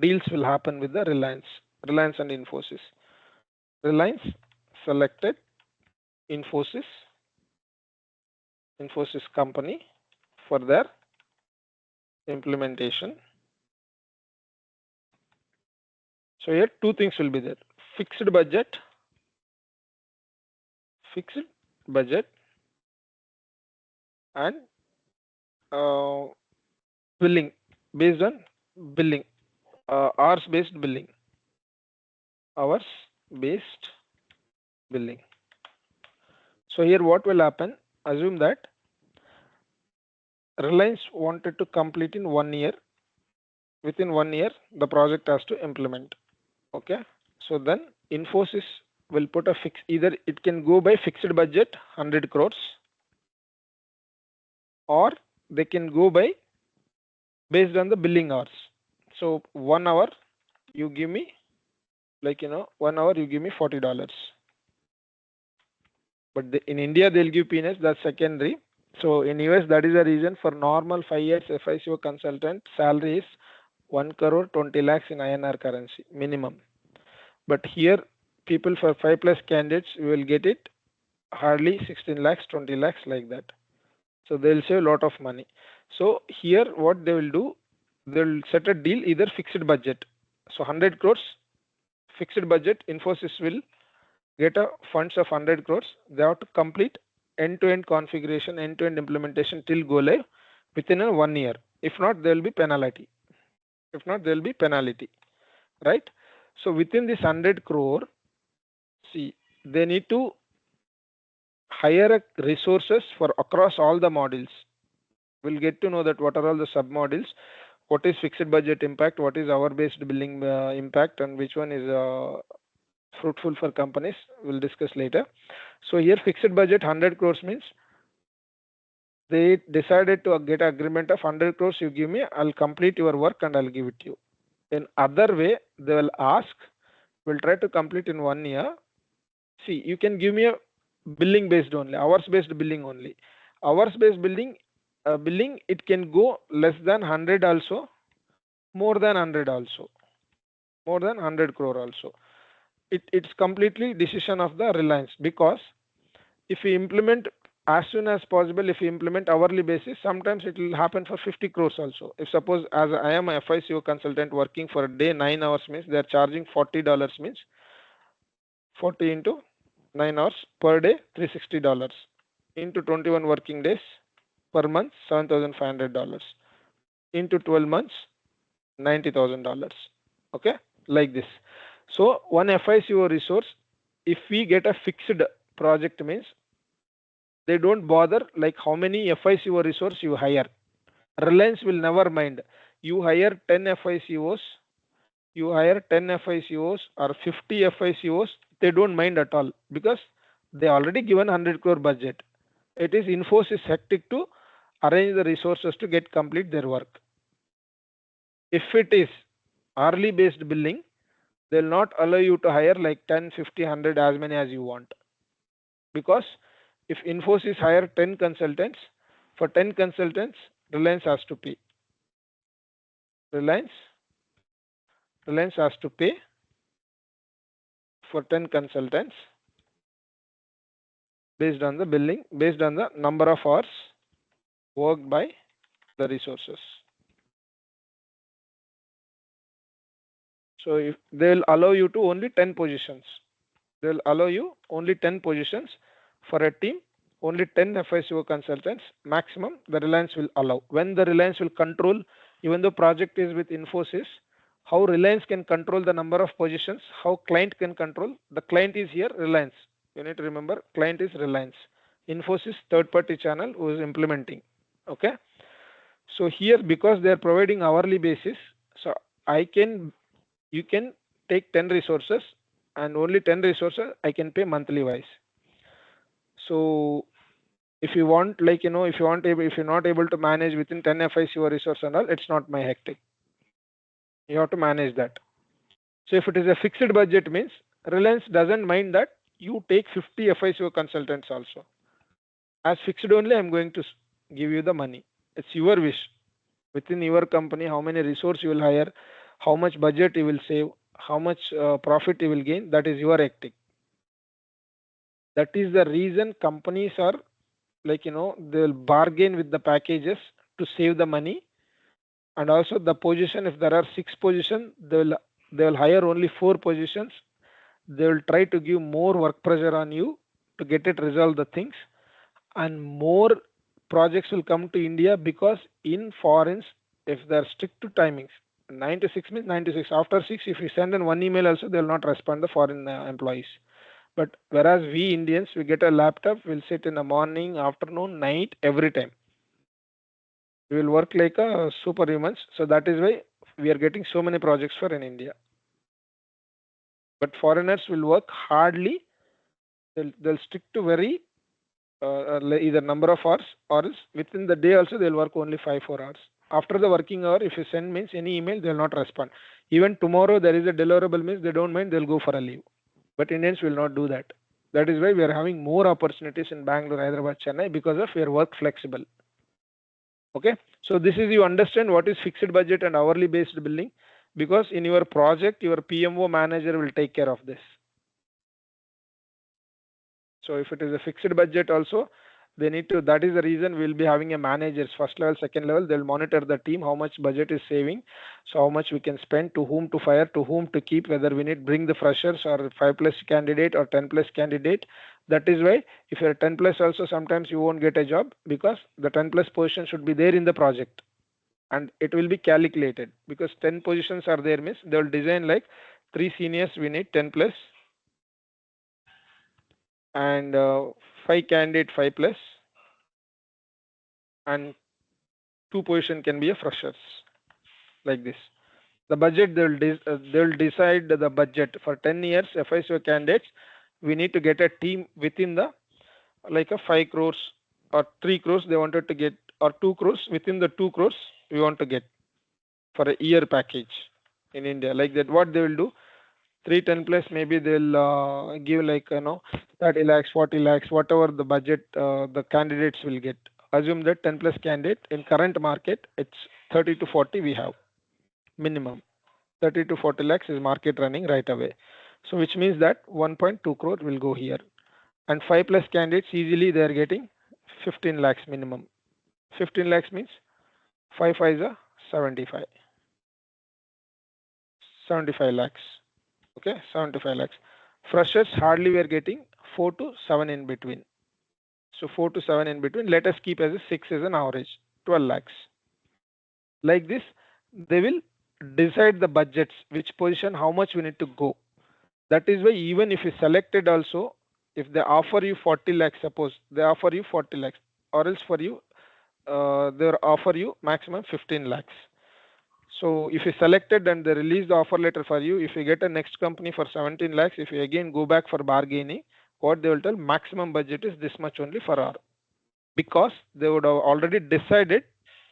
deals will happen with the Reliance and Infosys. Reliance selected Infosys company for their implementation. So here two things will be there: fixed budget and billing based on billing, hours based billing. So here what will happen? Assume that Reliance wanted to complete in 1 year. Within 1 year, the project has to implement. Okay. So then Infosys will put a fix. Either it can go by fixed budget 100 crores, or they can go by based on the billing hours. So 1 hour you give me, like 1 hour you give me $40. But in India they'll give peanuts. That's secondary. So in US that is the reason for normal 5 years FICO consultant salary is 1 crore 20 lakhs in INR currency minimum. But here people for 5 plus candidates will get it hardly 16 lakhs 20 lakhs like that. So they'll save a lot of money. So here what they will do, they'll set a deal either fixed budget. So 100 crores fixed budget, Infosys will get a funds of 100 crores. They have to complete end-to-end configuration, end-to-end implementation till go live within a 1 year. If not, there will be penalty. Right? So within this 100 crore, see, they need to hire a resources for across all the modules. We'll get to know that what are all the sub modules, what is fixed budget impact, what is hour based billing impact, and which one is fruitful for companies. We'll discuss later. So here fixed budget 100 crores means they decided to get agreement of 100 crores you give me, I'll complete your work and I'll give it to you. In other way, they will ask, we'll try to complete in 1 year. See, you can give me a billing based only, hours based billing only. Hours based billing, it can go less than 100 also, more than 100 also, more than 100 crore also. It's completely decision of the Reliance, because if we implement as soon as possible, if we implement hourly basis, sometimes it will happen for 50 crores also. If suppose as I am a FICO consultant working for a day 9 hours means they are charging $40 means 40 into 9 hours per day $360 into 21 working days per month $7,500 into 12 months $90,000. Okay, like this. So one FICO resource, if we get a fixed project means they don't bother like how many FICO resource you hire. Reliance will never mind. You hire 10 FICOs, or 50 FICOs, they don't mind at all, because they already given 100 crore budget. It is Infosys hectic to arrange the resources to get complete their work. If it is hourly based billing, they'll not allow you to hire like 10, 50, 100, as many as you want. Because if Infosys hire 10 consultants, for 10 consultants, Reliance has to pay. Reliance has to pay for 10 consultants based on the billing, based on the number of hours worked by the resources. So if they'll allow you to only 10 positions, they'll allow you only 10 positions for a team, only 10 FICO consultants maximum the Reliance will allow. When the Reliance will control, even though project is with Infosys, how Reliance can control the number of positions, how client can control, the client is here Reliance. You need to remember client is Reliance. Infosys third party channel who is implementing. Okay. So here because they are providing hourly basis, so you can take 10 resources and only 10 resources I can pay monthly wise. So if you want, like, if you're not able to manage within 10 FICO resource and all, it's not my hectic. You have to manage that. So if it is a fixed budget means Reliance doesn't mind that you take 50 FICO consultants also. As fixed only, I'm going to give you the money. It's your wish. Within your company, how many resources you will hire, how much budget you will save, how much profit you will gain, that is your hectic. That is the reason companies are like, they'll bargain with the packages to save the money. And also the position, if there are 6 positions, they'll hire only 4 positions. They will try to give more work pressure on you to get it resolve the things, and more projects will come to India because in foreigns, if they're strict to timings, 9 to 6 means 9 to 6. After 6, if you send in one email also, they'll not respond the foreign employees. But whereas we Indians, we get a laptop, we'll sit in the morning, afternoon, night, every time. We will work like a superhumans. So that is why we are getting so many projects for in India. But foreigners will work hardly. They'll stick to very either number of hours, or else within the day also they'll work only 5-4 hours. After the working hour, if you send means any email, they'll not respond. Even tomorrow there is a deliverable means they don't mind, they'll go for a leave. But Indians will not do that. That is why we are having more opportunities in Bangalore, Hyderabad, Chennai, because of your work flexible. Okay, so this is, you understand what is fixed budget and hourly based billing, because in your project your PMO manager will take care of this. So if it is a fixed budget also, they need to, that is the reason we'll be having a managers, first level, second level, they'll monitor the team, how much budget is saving, so how much we can spend, to whom to fire, to whom to keep, whether we need bring the freshers or 5+ candidate or 10+ candidate. That is why if you're 10+ also, sometimes you won't get a job, because the 10+ position should be there in the project and it will be calculated, because 10 positions are there means they will design like 3 seniors we need 10+, and 5 candidate 5+, and 2 position can be a freshers, like this. The budget, they'll decide the budget for 10 years FICO candidates. We need to get a team within the, like a 5 crores or 3 crores they wanted to get, or 2 crores, within the 2 crores we want to get for a year package in India, like that. What they will do, 310+, maybe they'll give like 30 lakhs, 40 lakhs, whatever the budget the candidates will get. Assume that 10+ candidate in current market, it's 30 to 40 we have minimum. 30 to 40 lakhs is market running right away. So which means that 1.2 crore will go here, and 5+ candidates easily they are getting 15 lakhs minimum. 15 lakhs means 5 5 is a 75 lakhs. Okay, 75 lakhs. Freshers hardly we are getting 4 to 7 in between. So 4 to 7 in between. Let us keep as a 6 as an average, 12 lakhs. Like this, they will decide the budgets, which position, how much we need to go. That is why even if you selected also, if they offer you 40 lakhs, suppose they offer you 40 lakhs, or else for you, they offer you maximum 15 lakhs. So if you selected and they release the offer letter for you, if you get a next company for 17 lakhs, if you again go back for bargaining, what they will tell, maximum budget is this much only for hour, because they would have already decided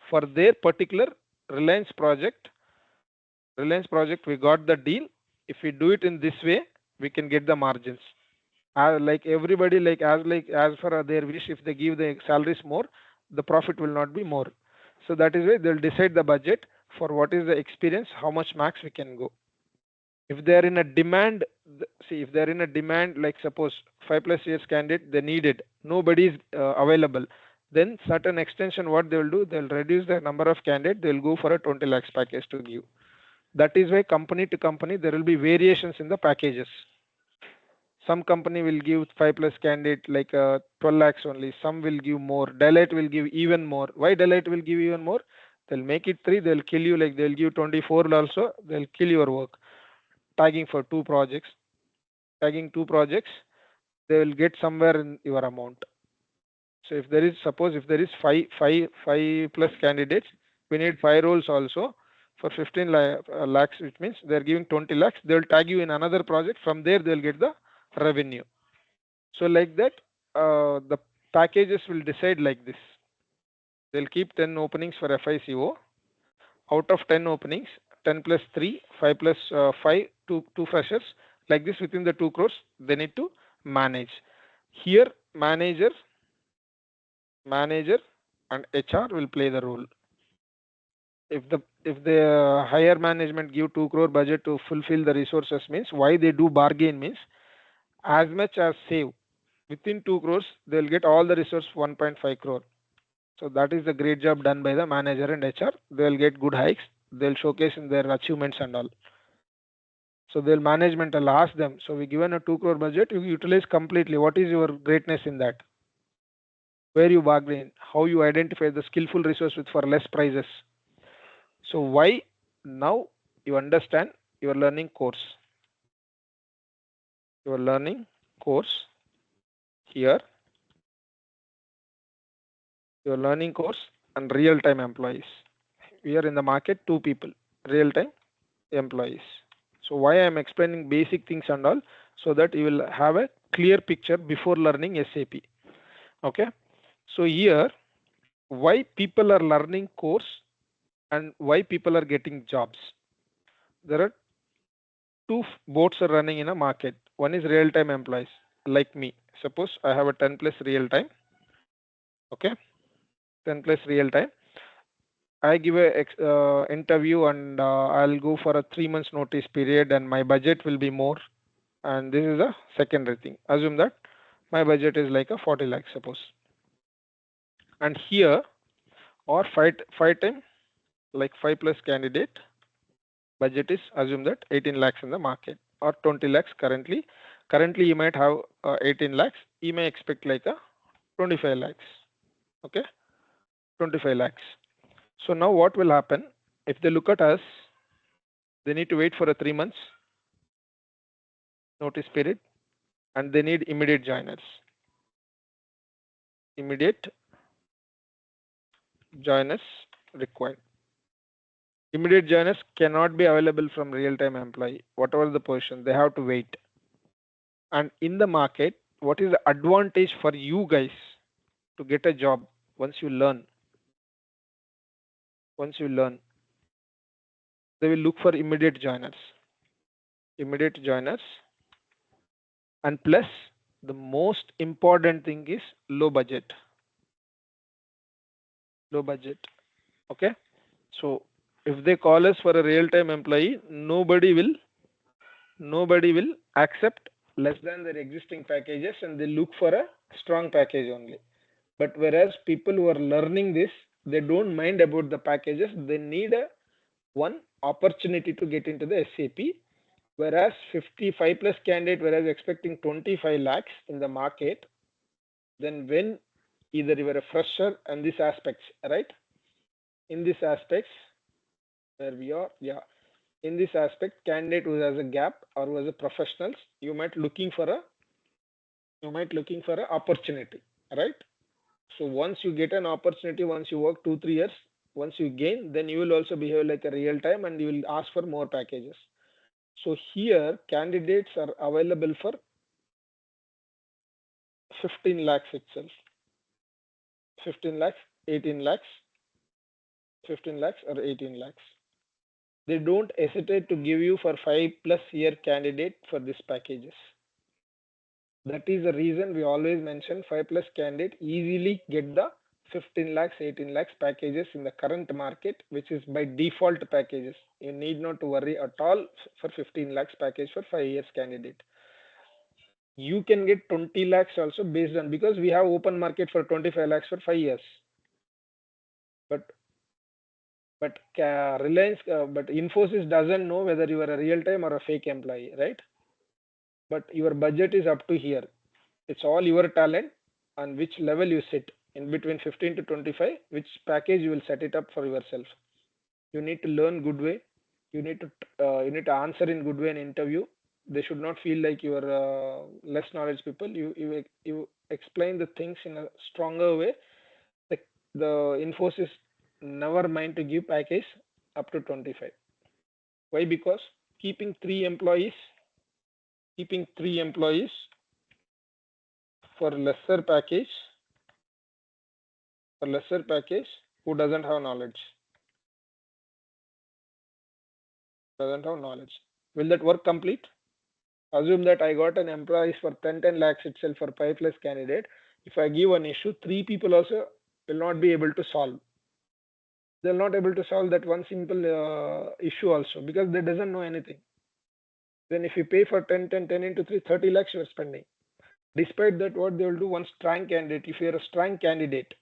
for their particular Reliance project. We got the deal. If we do it in this way, we can get the margins. Like everybody, as for their wish, if they give the salaries more, the profit will not be more. So that is why they'll decide the budget for what is the experience, how much max we can go. If they are in a demand, if they are in a demand, like suppose 5+ years candidate, they need it, nobody is available, Then certain extension, what they will do, they'll reduce the number of candidates, they'll go for a 20 lakhs package to give. That is why company to company there will be variations in the packages. Some company will give 5 plus candidate like 12 lakhs only. Some will give more. Deloitte will give even more. Why Deloitte will give even more? They'll make it 3. They'll kill you, like they'll give 24 also. They'll kill your work. Tagging for 2 projects. Tagging 2 projects. They will get somewhere in your amount. So if there is, suppose if there is 5 plus candidates, we need 5 roles also for 15 lakhs, which means they're giving 20 lakhs. They'll tag you in another project. From there, they'll get the revenue. So like that, the packages will decide like this. They'll keep 10 openings for FICO. Out of 10 openings, 10 plus 3, 5 plus 5, 2 freshers. Like this, within the 2 crores, they need to manage. Here, manager and HR will play the role. If the higher management give 2 crore budget to fulfill the resources, means why they do bargain means as much as save within 2 crores, they'll get all the resource 1.5 crore. So that is the great job done by the manager and HR. They'll get good hikes. They'll showcase in their achievements and all. So they'll management will ask them. So we given a 2 crore budget, you utilize completely. What is your greatness in that? Where you bargain? How you identify the skillful resource with for less prices? So why now you understand your learning course. Your learning course here. Your learning course and real-time employees. We are in the market, 2 people, real-time employees. So why I am explaining basic things and all, so that you will have a clear picture before learning SAP. Okay. So here, why people are learning course and why people are getting jobs. There are 2 boats are running in a market. One is real-time employees like me. Suppose I have a 10 plus real-time. Okay. 10 plus real-time. I give a interview and I'll go for a 3 months notice period and my budget will be more. And this is a secondary thing. Assume that my budget is like a 40 lakhs, suppose. And here, or 5 time, like 5 plus candidate, budget is assume that 18 lakhs in the market or 20 lakhs currently. Currently, you might have 18 lakhs. You may expect like a 25 lakhs. Okay, 25 lakhs. So now what will happen if they look at us? They need to wait for a 3 months notice period and they need immediate joiners. Immediate joiners required. Immediate joiners cannot be available from real-time employee. Whatever the position, they have to wait. And in the market, what is the advantage for you guys to get a job once you learn? Once you learn, they will look for immediate joiners. Immediate joiners. And plus, the most important thing is low budget. Low budget. Okay. So if they call us for a real-time employee, nobody will accept less than their existing packages and they look for a strong package only. But whereas people who are learning this, they don't mind about the packages. They need a one opportunity to get into the SAP. Whereas 55 plus candidate, whereas expecting 25 lakhs in the market, then when either you are a fresher and these aspects, right? In these aspects, where we are, yeah. In this aspect, candidate who has a gap or who has a professionals, you might looking for a opportunity, right? So once you get an opportunity, once you work 2-3 years, once you gain, then you will also behave like a real time and you will ask for more packages. So here candidates are available for 15 lakhs itself. 15 lakhs, 18 lakhs, 15 lakhs or 18 lakhs. They don't hesitate to give you for 5 plus year candidate for these packages. That is the reason we always mention 5 plus candidate easily get the 15 lakhs, 18 lakhs packages in the current market, which is by default packages. You need not to worry at all for 15 lakhs package for 5 years candidate. You can get 20 lakhs also based on, because we have open market for 25 lakhs for 5 years. But Infosys doesn't know whether you are a real time or a fake employee, right? But your budget is up to here. It's all your talent on which level you sit in between 15 to 25, which package you will set it up for yourself. You need to learn good way. You need to answer in good way in interview. They should not feel like you are less knowledge people. You explain the things in a stronger way. The Infosys never mind to give package up to 25. Why? Because keeping three employees, keeping three employees for lesser package who doesn't have knowledge. Will that work complete? Assume that I got an employees for 10 lakhs itself for 5 plus candidate. If I give an issue, three people also will not be able to solve. They're not able to solve that one simple issue also, because they doesn't know anything. Then if you pay for 10 into 3, 30 lakhs you are spending. Despite that, what they will do, one strong candidate, if you're a strong candidate,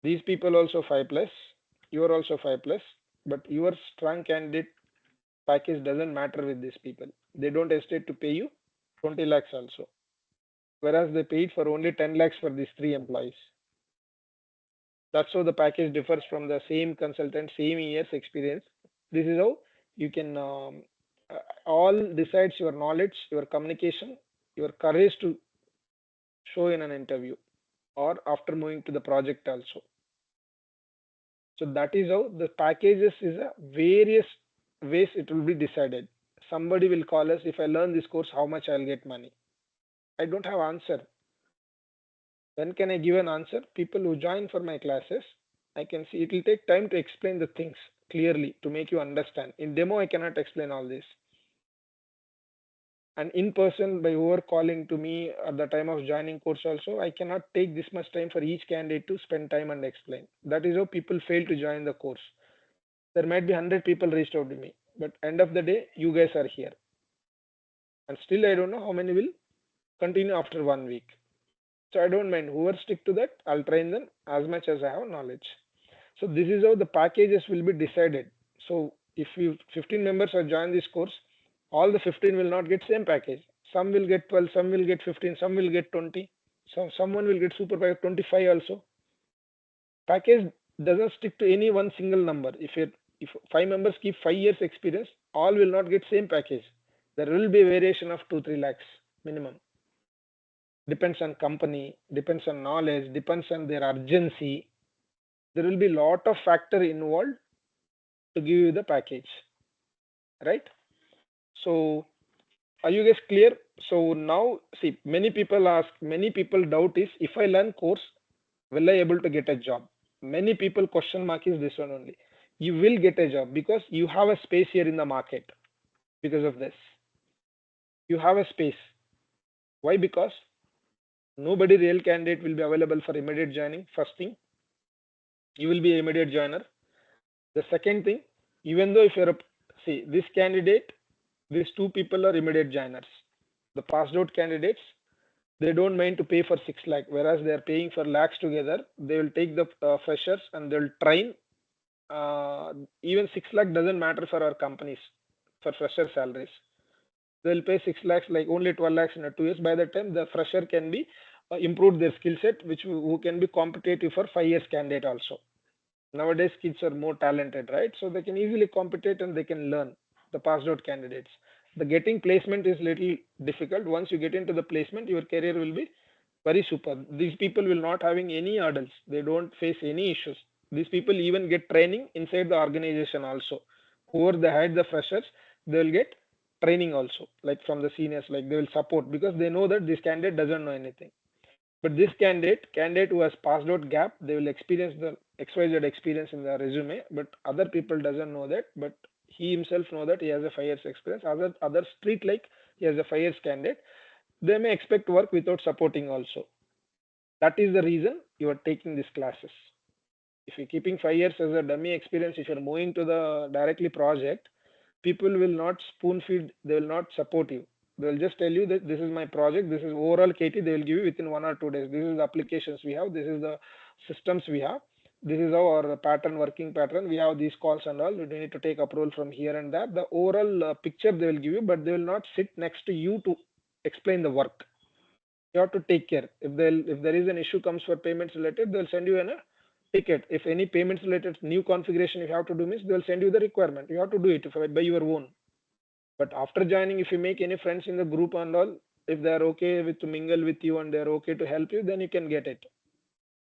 these people also 5 plus, you are also 5 plus, but your strong candidate package doesn't matter with these people. They don't hesitate to pay you 20 lakhs also, whereas they paid for only 10 lakhs for these three employees. That's how the package differs from the same consultant, same years experience. This is how you can all decides your knowledge, your communication, your courage to show in an interview or after moving to the project also. So that is how the packages is a various ways it will be decided. Somebody will call us, if I learn this course, how much I'll get money? I don't have answer. When can I give an answer? People who join for my classes, I can see it will take time to explain the things clearly to make you understand. In demo, I cannot explain all this. And in person, by whoever calling to me at the time of joining course also, I cannot take this much time for each candidate to spend time and explain. That is how people fail to join the course. There might be 100 people reached out to me, but end of the day, you guys are here. And still I don't know how many will continue after 1 week. So I don't mind. Whoever stick to that, I'll train them as much as I have knowledge. So this is how the packages will be decided. So if you 15 members are join this course, all the 15 will not get same package. Some will get 12, some will get 15, some will get 20. So someone will get super package 25 also. Package doesn't stick to any one single number. If 5 members keep 5 years experience, all will not get same package. There will be variation of 2-3 lakhs minimum. Depends on company, depends on knowledge, depends on their urgency. There will be lot of factor involved to give you the package, right? So are you guys clear? So now see, many people doubt is, if I learn course, will I able to get a job? Many people question mark is this one only. You will get a job because you have a space here in the market. Because of this, you have a space. Why? Because nobody real candidate will be available for immediate joining. First thing, you will be immediate joiner. The second thing, even though if you're see this candidate, these two people are immediate joiners. The passed out candidates, they don't mind to pay for 6 lakh, whereas they are paying for lakhs together. They will take the freshers and they'll train. Even 6 lakh doesn't matter for our companies for fresher salaries. They'll pay 6 lakhs, like only 12 lakhs in 2 years. By the time the fresher can be improved their skill set, which who can be competitive for 5 years candidate also. Nowadays kids are more talented, right? So they can easily compete and they can learn, the passed out candidates. The getting placement is little difficult. Once you get into the placement, your career will be very super. These people will not having any hurdles. They don't face any issues. These people even get training inside the organization also. Whoever they hire the freshers, they will get training also, like from the seniors, like they will support, because they know that this candidate doesn't know anything. But this candidate who has passed out gap, they will experience the XYZ experience in the resume, but other people doesn't know that, but he himself know that he has a 5 years experience. Others treat like he has a 5 years candidate. They may expect work without supporting also. That is the reason you are taking these classes. If you're keeping 5 years as a dummy experience, if you're moving to the directly project, People will not spoon feed, they will not support you. They will just tell you that this is my project, this is overall KT, they will give you within 1 or 2 days. This is the applications we have, this is the systems we have, this is our pattern, working pattern. We have these calls and all. We need to take approval from here and there. The overall picture they will give you, but they will not sit next to you to explain the work. You have to take care. If there is an issue comes for payments related, they'll send you a ticket. If any payments related new configuration you have to do means they'll send you the requirement. You have to do it by your own. But after joining, if you make any friends in the group and all, if they are okay with to mingle with you and they are okay to help you, then you can get it.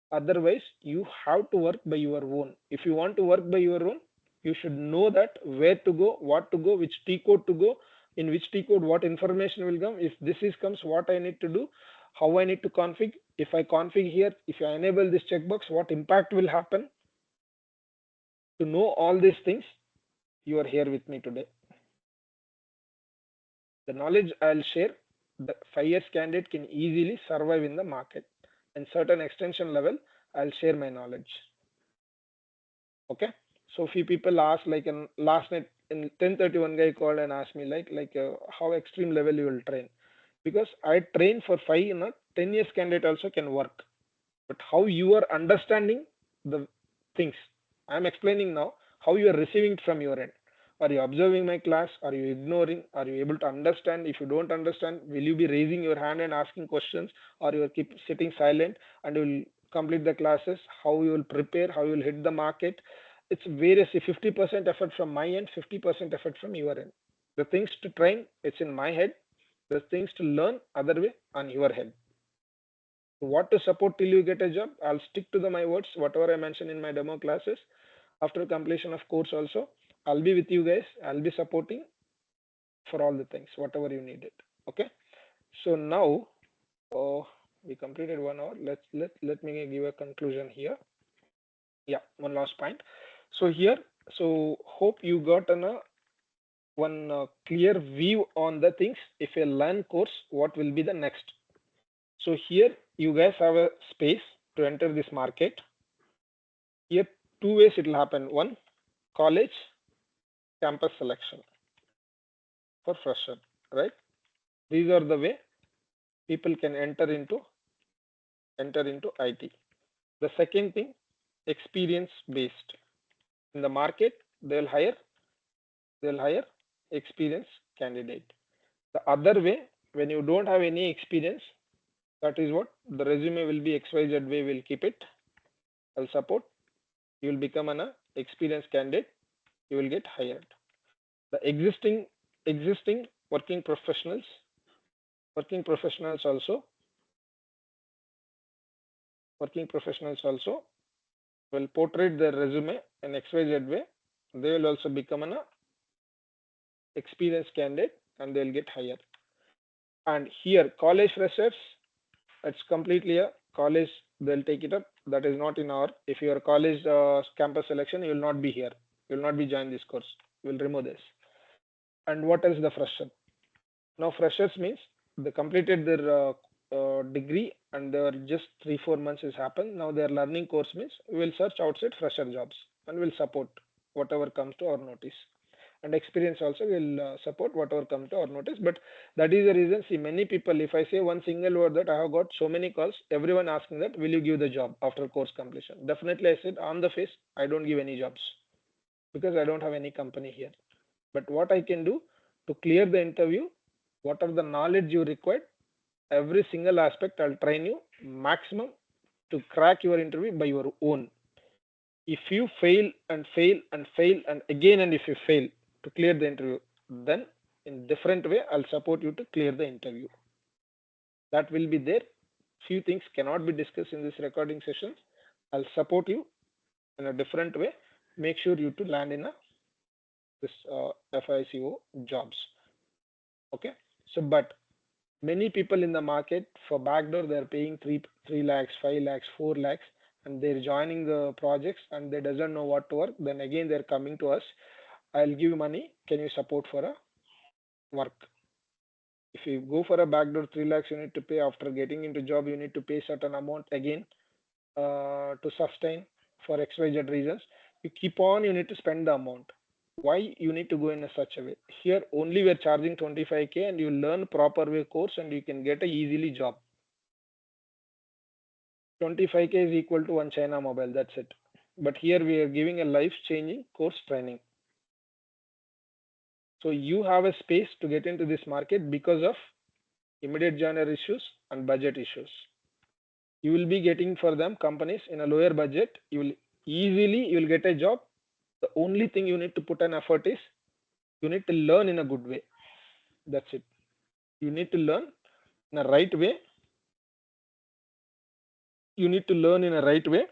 Otherwise, you have to work by your own. If you want to work by your own, you should know that where to go, what to go, which T code to go, in which T code what information will come. If this is comes, what I need to do, how I need to config. If I config here, if I enable this checkbox, what impact will happen. To know all these things, you are here with me today. The knowledge I'll share, the 5 years candidate can easily survive in the market. And certain extension level, I'll share my knowledge. Okay. So few people ask, like in last night in 10:30, one guy called and asked me how extreme level you will train, because I train for 10 years candidate also can work, but how you are understanding the things I'm explaining now, how you are receiving it from your end. Are you observing my class? Are you ignoring? Are you able to understand? If you don't understand, will you be raising your hand and asking questions, or you will keep sitting silent and you will complete the classes? How you will prepare? How you will hit the market? It's various. 50% effort from my end, 50% effort from your end. The things to train, it's in my head. The things to learn, other way, on your head. What to support till you get a job? I'll stick to my words, whatever I mentioned in my demo classes. After completion of course also, I'll be with you guys. I'll be supporting for all the things, whatever you need it. Okay. So now we completed 1 hour. Let me give a conclusion here. Yeah, one last point. So here, so hope you got one clear view on the things. If you learn course, what will be the next? So here you guys have a space to enter this market. Here 2 ways it will happen. One, college campus selection for fresher, right? These are the way people can enter into IT. The second thing, experience based. In the market, they'll hire experienced candidate. The other way, when you don't have any experience, that is what the resume will be XYZ way, will keep it. I'll support. You will become an experienced candidate. You will get hired. The existing working professionals also will portray their resume in XYZ way. They will also become an experienced candidate and they will get hired. And here college freshers, it's completely a college, they'll take it up. That is not in our, if your college campus selection, you will not be here, you will not be joining this course, we will remove this. And what is the fresher? Now freshers means they completed their degree and they are just 3-4 months has happened. Now their learning course means we will search outside fresher jobs and will support whatever comes to our notice. And experience also will support whatever comes to our notice. But that is the reason. See, many people, if I say one single word, that I have got so many calls, everyone asking that, will you give the job after course completion? Definitely, I said on the face, I don't give any jobs because I don't have any company here. But what I can do to clear the interview, what are the knowledge you required, every single aspect I'll train you maximum to crack your interview by your own. If you fail and fail and fail and again, and if you fail to clear the interview, then in different way I'll support you to clear the interview. That will be there. Few things cannot be discussed in this recording session. I'll support you in a different way. Make sure you to land in this FICO jobs. Okay. So, but many people in the market for backdoor, they're paying 3 lakhs, 5 lakhs, 4 lakhs, and they're joining the projects and they doesn't know what to work. Then again, they're coming to us. I'll give you money. Can you support for a work? If you go for a backdoor 3 lakhs, you need to pay. After getting into job, you need to pay certain amount again to sustain for XYZ reasons. You keep on, you need to spend the amount. Why you need to go in a such a way? Here only we are charging 25K and you learn proper way course and you can get a easily job. 25K is equal to one China mobile, that's it. But here we are giving a life changing course training. So you have a space to get into this market because of immediate genre issues and budget issues. You will be getting for them companies in a lower budget. You will get a job. The only thing you need to put an effort is you need to learn in a good way. That's it. You need to learn in a right way. You need to learn in a right way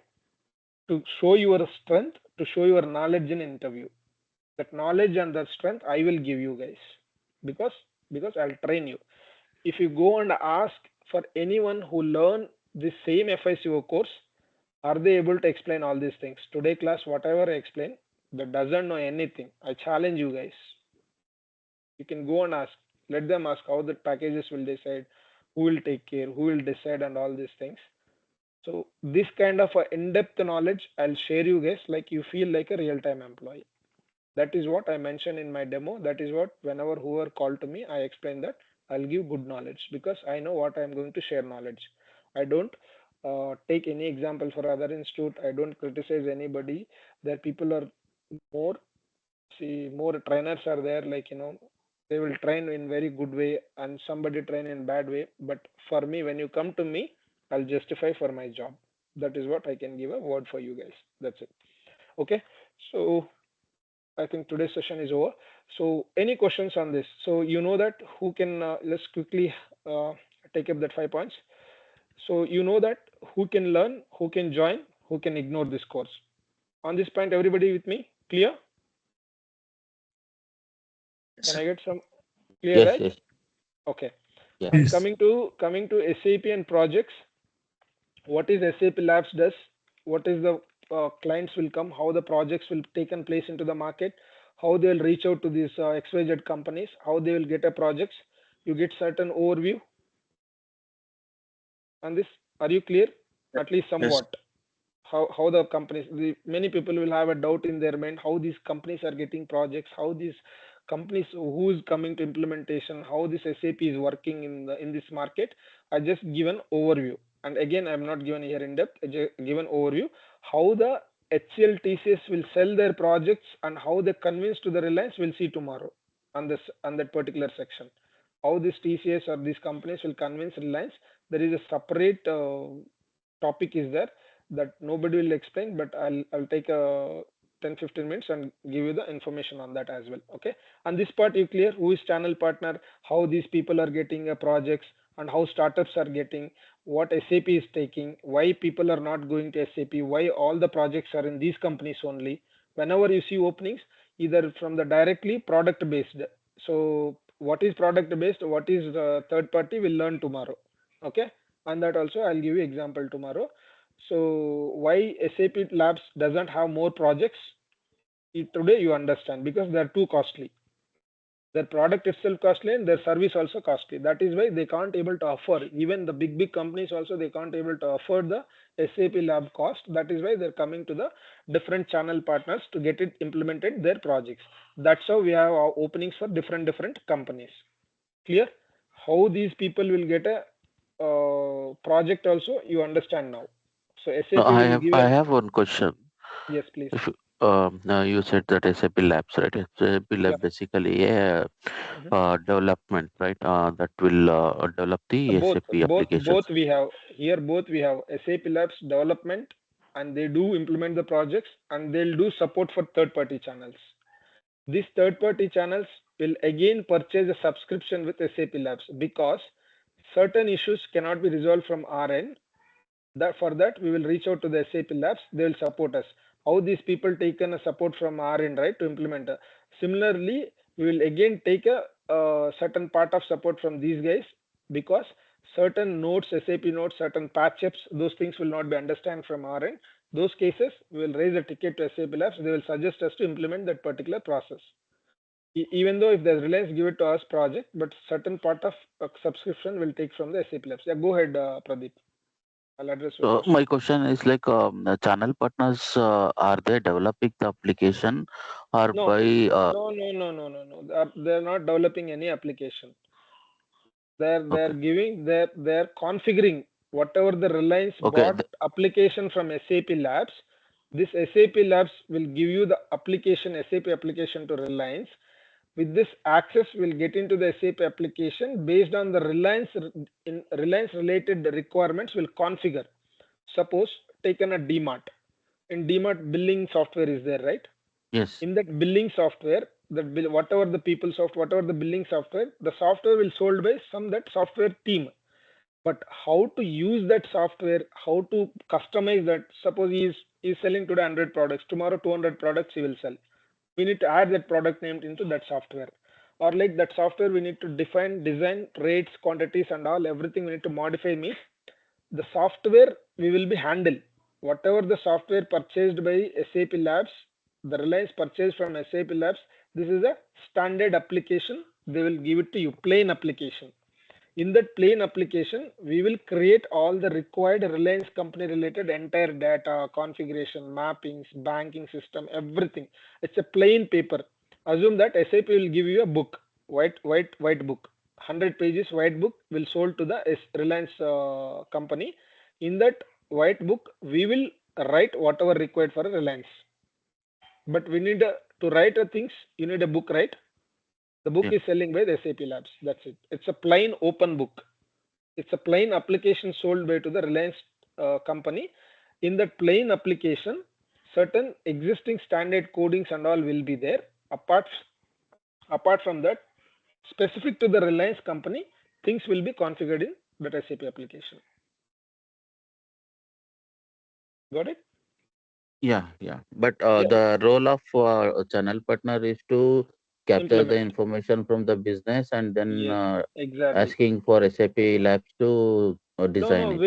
to show your strength, to show your knowledge in interview. That knowledge and that strength I will give you guys, because I'll train you. If you go and ask for anyone who learn the same FICO course, are they able to explain all these things? Today class, whatever I explain, that doesn't know anything. I challenge you guys. You can go and ask. Let them ask how the packages will decide, who will take care, who will decide, and all these things. So this kind of in-depth knowledge I'll share you guys like you feel like a real-time employee. That is what I mentioned in my demo. That is what whenever whoever called to me, I explain that I'll give good knowledge because I know what I'm going to share knowledge. I don't take any example for other institute. I don't criticize anybody. There people are more, see, more trainers are there, like, they will train in very good way and somebody train in bad way. But for me, when you come to me, I'll justify for my job. That is what I can give a word for you guys. That's it. Okay. So I think today's session is over. So any questions on this? So you know that who can, let's quickly uh, take up that 5 points. So you know that who can learn, who can join, who can ignore this course. On this point, everybody with me? Clear? Can I get some clear, Yes, right? yes, Okay. yeah. And Yes. coming to SAP and projects, what is SAP Labs does? What is the clients will come? How the projects will taken place into the market? How they will reach out to these XYZ companies? How they will get a projects? You get certain overview on this. Are you clear? At least Yes. somewhat. How the companies, many people will have a doubt in their mind how these companies are getting projects, how these companies, who is coming to implementation, how this SAP is working in this market. I just give an overview, and again I'm not given here in depth. I just give an overview how the HCL TCS will sell their projects and how they convince to the Reliance. We'll see tomorrow on this, on that particular section, how this TCS or these companies will convince Reliance. There is a separate topic is there that nobody will explain, but I'll take a 10-15 minutes and give you the information on that as well. Okay. And this part you clear, who is channel partner, how these people are getting projects, and how startups are getting, what SAP is taking, why people are not going to SAP, why all the projects are in these companies only. Whenever you see openings, either from the directly product based. So what is product based, what is third party, we'll learn tomorrow. Okay. And that also I'll give you example tomorrow. So why SAP Labs doesn't have more projects? Today you understand, because they're too costly. Their product itself costly and their service also costly. That is why they can't able to offer. Even the big companies also, they can't able to afford the SAP Lab cost. That is why they're coming to the different channel partners to get it implemented their projects. That's how we have our openings for different companies. Clear? How these people will get a project also you understand now. So No, SAP will give I an, have one question. yes please. If now you said that SAP Labs, right? SAP Yeah. Lab basically a Mhm. development, right? That will develop the Both SAP both applications. both we have here, both we have SAP Labs development, and they do implement the projects, and they'll do support for third party channels. These third party channels will again purchase a subscription with SAP Labs, because certain issues cannot be resolved from our end. That for that we will reach out to the SAP Labs. They will support us. How these people taken a support from our end, right, to implement. Similarly, we will again take a certain part of support from these guys, because certain nodes, SAP nodes, certain patch-ups, those things will not be understand from our end. Those cases, we will raise a ticket to SAP Labs. They will suggest us to implement that particular process. Even though if there's Reliance give it to us project, but certain part of subscription will take from the SAP Labs. Yeah, go ahead, Pradeep. I'll address your So question. my question is like, the channel partners, are they developing the application or No, by, no. They're not developing any application. They're okay, giving they're configuring whatever the Reliance okay, bought application from SAP Labs. This SAP Labs will give you the application, SAP application to Reliance. With this access, we'll get into the SAP application based on the Reliance related requirements. Will configure. Suppose taken a DMart. In DMart, billing software is there, right? yes, In that billing software, whatever the whatever the billing software, the software will sold by some that software team. But how to use that software, how to customize that? Suppose he is selling today 100 products, tomorrow 200 products he will sell. We need to add that product name into that software, or like that software we need to define design rates, quantities and all, everything we need to modify. Means the software we will be handle whatever the software purchased by SAP Labs, the Reliance purchased from SAP Labs. This is a standard application. They will give it to you, plain application. In that plain application, we will create all the required Reliance company related entire data, configuration, mappings, banking system, everything. It's a plain paper. Assume that SAP will give you a book, white book. 100 pages white book will sold to the Reliance company. In that white book, we will write whatever required for a Reliance. But we need to write things. You need a book, right? The book yeah, is selling by the SAP Labs. That's it. It's a plain open book. It's a plain application sold by to the Reliance company. In that plain application, certain existing standard codings and all will be there. Apart from that, specific to the Reliance company, things will be configured in that SAP application. Got it? yeah. But Yeah. the role of a channel partner is to capture the Implement. information from the business and then Yes. Exactly. asking for SAP Labs to No, design it.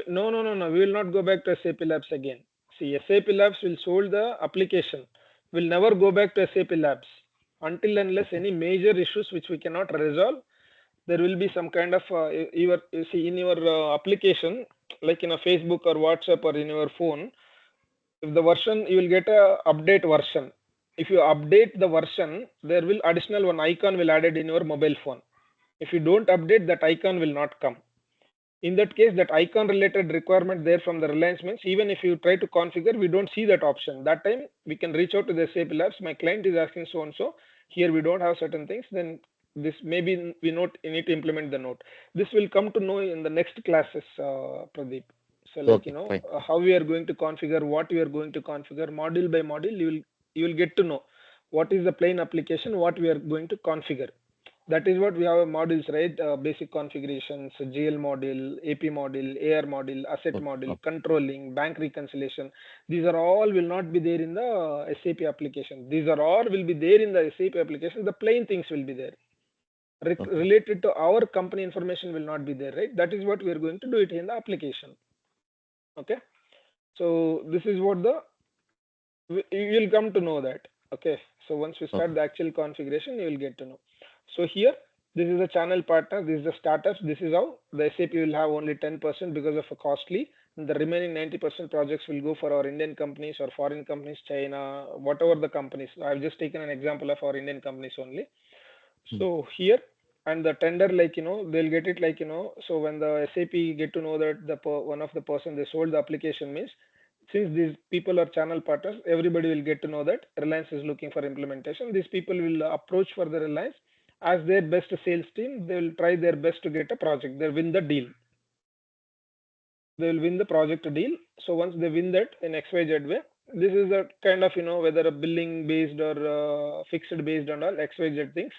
no. We will not go back to SAP Labs again. See, SAP Labs will sold the application. We'll never go back to SAP Labs until unless Okay. any major issues which we cannot resolve. There will be some kind of you see in your application, like in a Facebook or WhatsApp or in your phone. If the version you will get a update version. If you update the version, there will additional one icon will added in your mobile phone. If you don't update, that icon will not come. In that case, that icon related requirement there from the Reliance means even if you try to configure, we don't see that option. That time we can reach out to the SAP Labs. My client is asking so and so. Here we don't have certain things. Then this maybe we need to implement the note. This will come to know in the next classes, Pradeep. So like Okay, fine. how we are going to configure, what we are going to configure, module by module. You will get to know what is the plain application, what we are going to configure. That is what we have modules, right? Basic configurations, GL module, AP module, AR module, asset Okay, module, okay, controlling, bank reconciliation. These are all will not be there in the SAP application. These are all will be there in the SAP application. The plain things will be there. okay, Related to our company information will not be there, right? That is what we are going to do it in the application. Okay. So this is what you will come to know that. Okay. So once we start okay, the actual configuration, you will get to know. So here, this is a channel partner. This is the startups. This is how the SAP will have only 10% because of a costly. And the remaining 90% projects will go for our Indian companies or foreign companies, China, whatever the companies. I've just taken an example of our Indian companies only. hmm, So here, and the tender, like they'll get it like so when the SAP get to know that one of the person they sold the application means, since these people are channel partners, everybody will get to know that Reliance is looking for implementation. These people will approach for the Reliance as their best sales team. They will try their best to get a project. They'll win the deal. They will win the project deal. So once they win that in XYZ way, this is a kind of whether a billing based or fixed based and all XYZ things.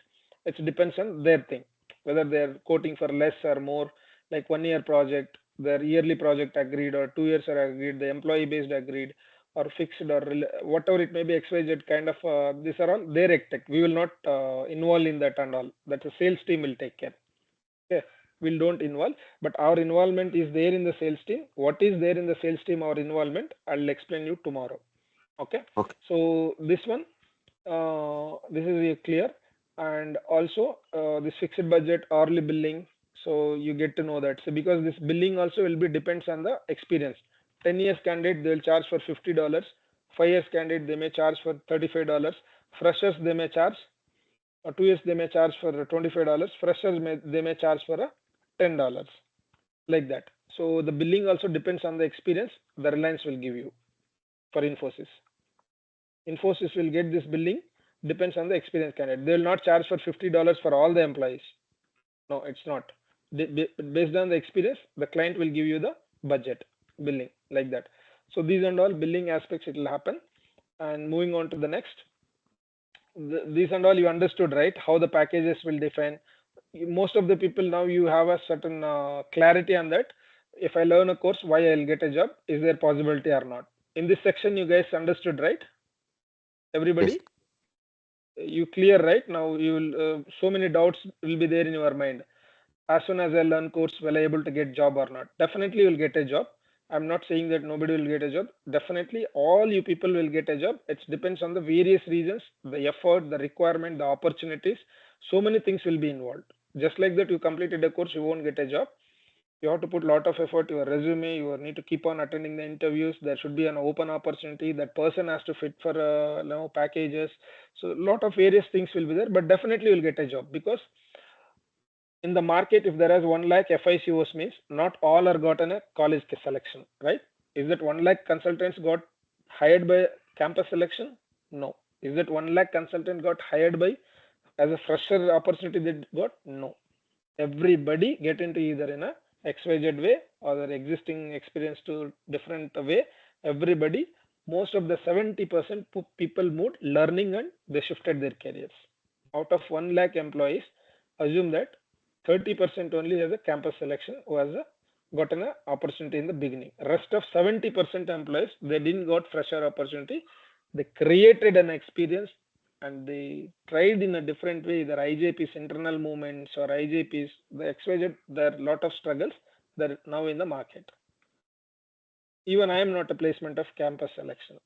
It depends on their thing, whether they're quoting for less or more, like 1 year project, their yearly project agreed, or 2 years are agreed, the employee based agreed, or fixed or whatever it may be XYZ kind of. These are all their tech. We will not involve in that and all. That the sales team will take care. Okay, we don't involve, but our involvement is there in the sales team. What is there in the sales team, our involvement, I'll explain you tomorrow. Okay, okay, so this one, this is clear. And also this fixed budget, hourly billing. So you get to know that. So because this billing also will be depends on the experience. 10 years candidate they will charge for $50. 5 years candidate they may charge for $35. Freshers they may charge, or 2 years they may charge for $25. Freshers they may charge for $10, like that. So the billing also depends on the experience the Reliance will give you for Infosys. Infosys will get this billing depends on the experience candidate. They will not charge for $50 for all the employees. No, it's not. Based on the experience, the client will give you the budget billing, like that. So these and all billing aspects it will happen. And moving on to the next, these and all you understood, right? How the packages will define. Most of the people now you have a certain clarity on that. If I learn a course, why I'll get a job? Is there possibility or not? In this section, you guys understood, right? Everybody, you clear, right? Now you will so many doubts will be there in your mind. As soon as I learn course, will I able to get job or not? Definitely will get a job. I'm not saying that nobody will get a job. Definitely all you people will get a job. It depends on the various reasons, the effort, the requirement, the opportunities. So many things will be involved. Just like that, you completed a course, you won't get a job. You have to put a lot of effort, your resume, you need to keep on attending the interviews. There should be an open opportunity. That person has to fit for packages. So a lot of various things will be there, but definitely you'll get a job, because in the market, if there is 1 lakh FICOs, means not all are gotten a college selection, right? Is that 1 lakh consultants got hired by campus selection? No. Is that 1 lakh consultant got hired by as a fresher opportunity they got? No. Everybody get into either in a XYZ way or their existing experience to different way. Everybody, most of the 70% people moved learning and they shifted their careers. Out of 1 lakh employees, assume that 30% only has a campus selection who has gotten an opportunity in the beginning. Rest of 70% employees, they didn't got fresher opportunity. They created an experience and they tried in a different way, either IJP's internal movements or IJP's, the XYZ, there are a lot of struggles that are now in the market. Even I am not a placement of campus selection.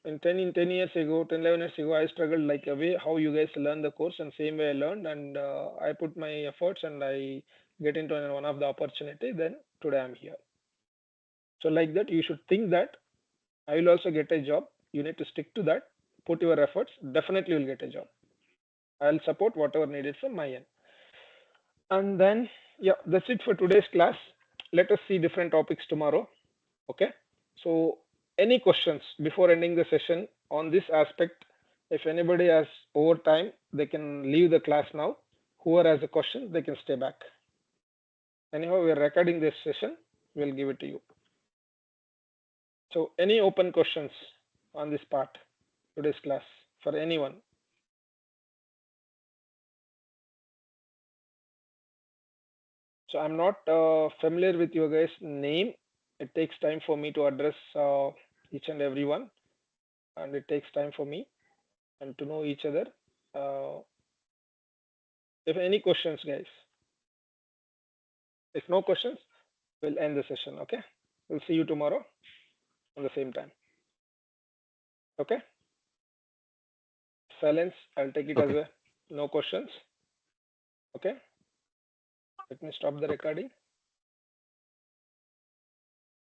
In 10 years ago, 10, 11 years ago, I struggled like a way how you guys learn the course, and same way I learned, and I put my efforts and I get into one of the opportunity. Then today I'm here. So like that, you should think that I will also get a job. You need to stick to that. Put your efforts. Definitely you'll get a job. I'll support whatever needed from my end. And then, yeah, that's it for today's class. Let us see different topics tomorrow. Okay. So any questions before ending the session on this aspect? If anybody has over time, they can leave the class now. Whoever has a question, they can stay back. Anyhow, we're recording this session. We'll give it to you. So any open questions on this part, today's class, for anyone? So I'm not familiar with your guys' name. It takes time for me to address each and everyone, and it takes time for me and to know each other. If any questions, guys? If no questions, we'll end the session. Okay. We'll see you tomorrow on the same time. Okay. Silence. I'll take it as a no questions. Okay. Let me stop the recording.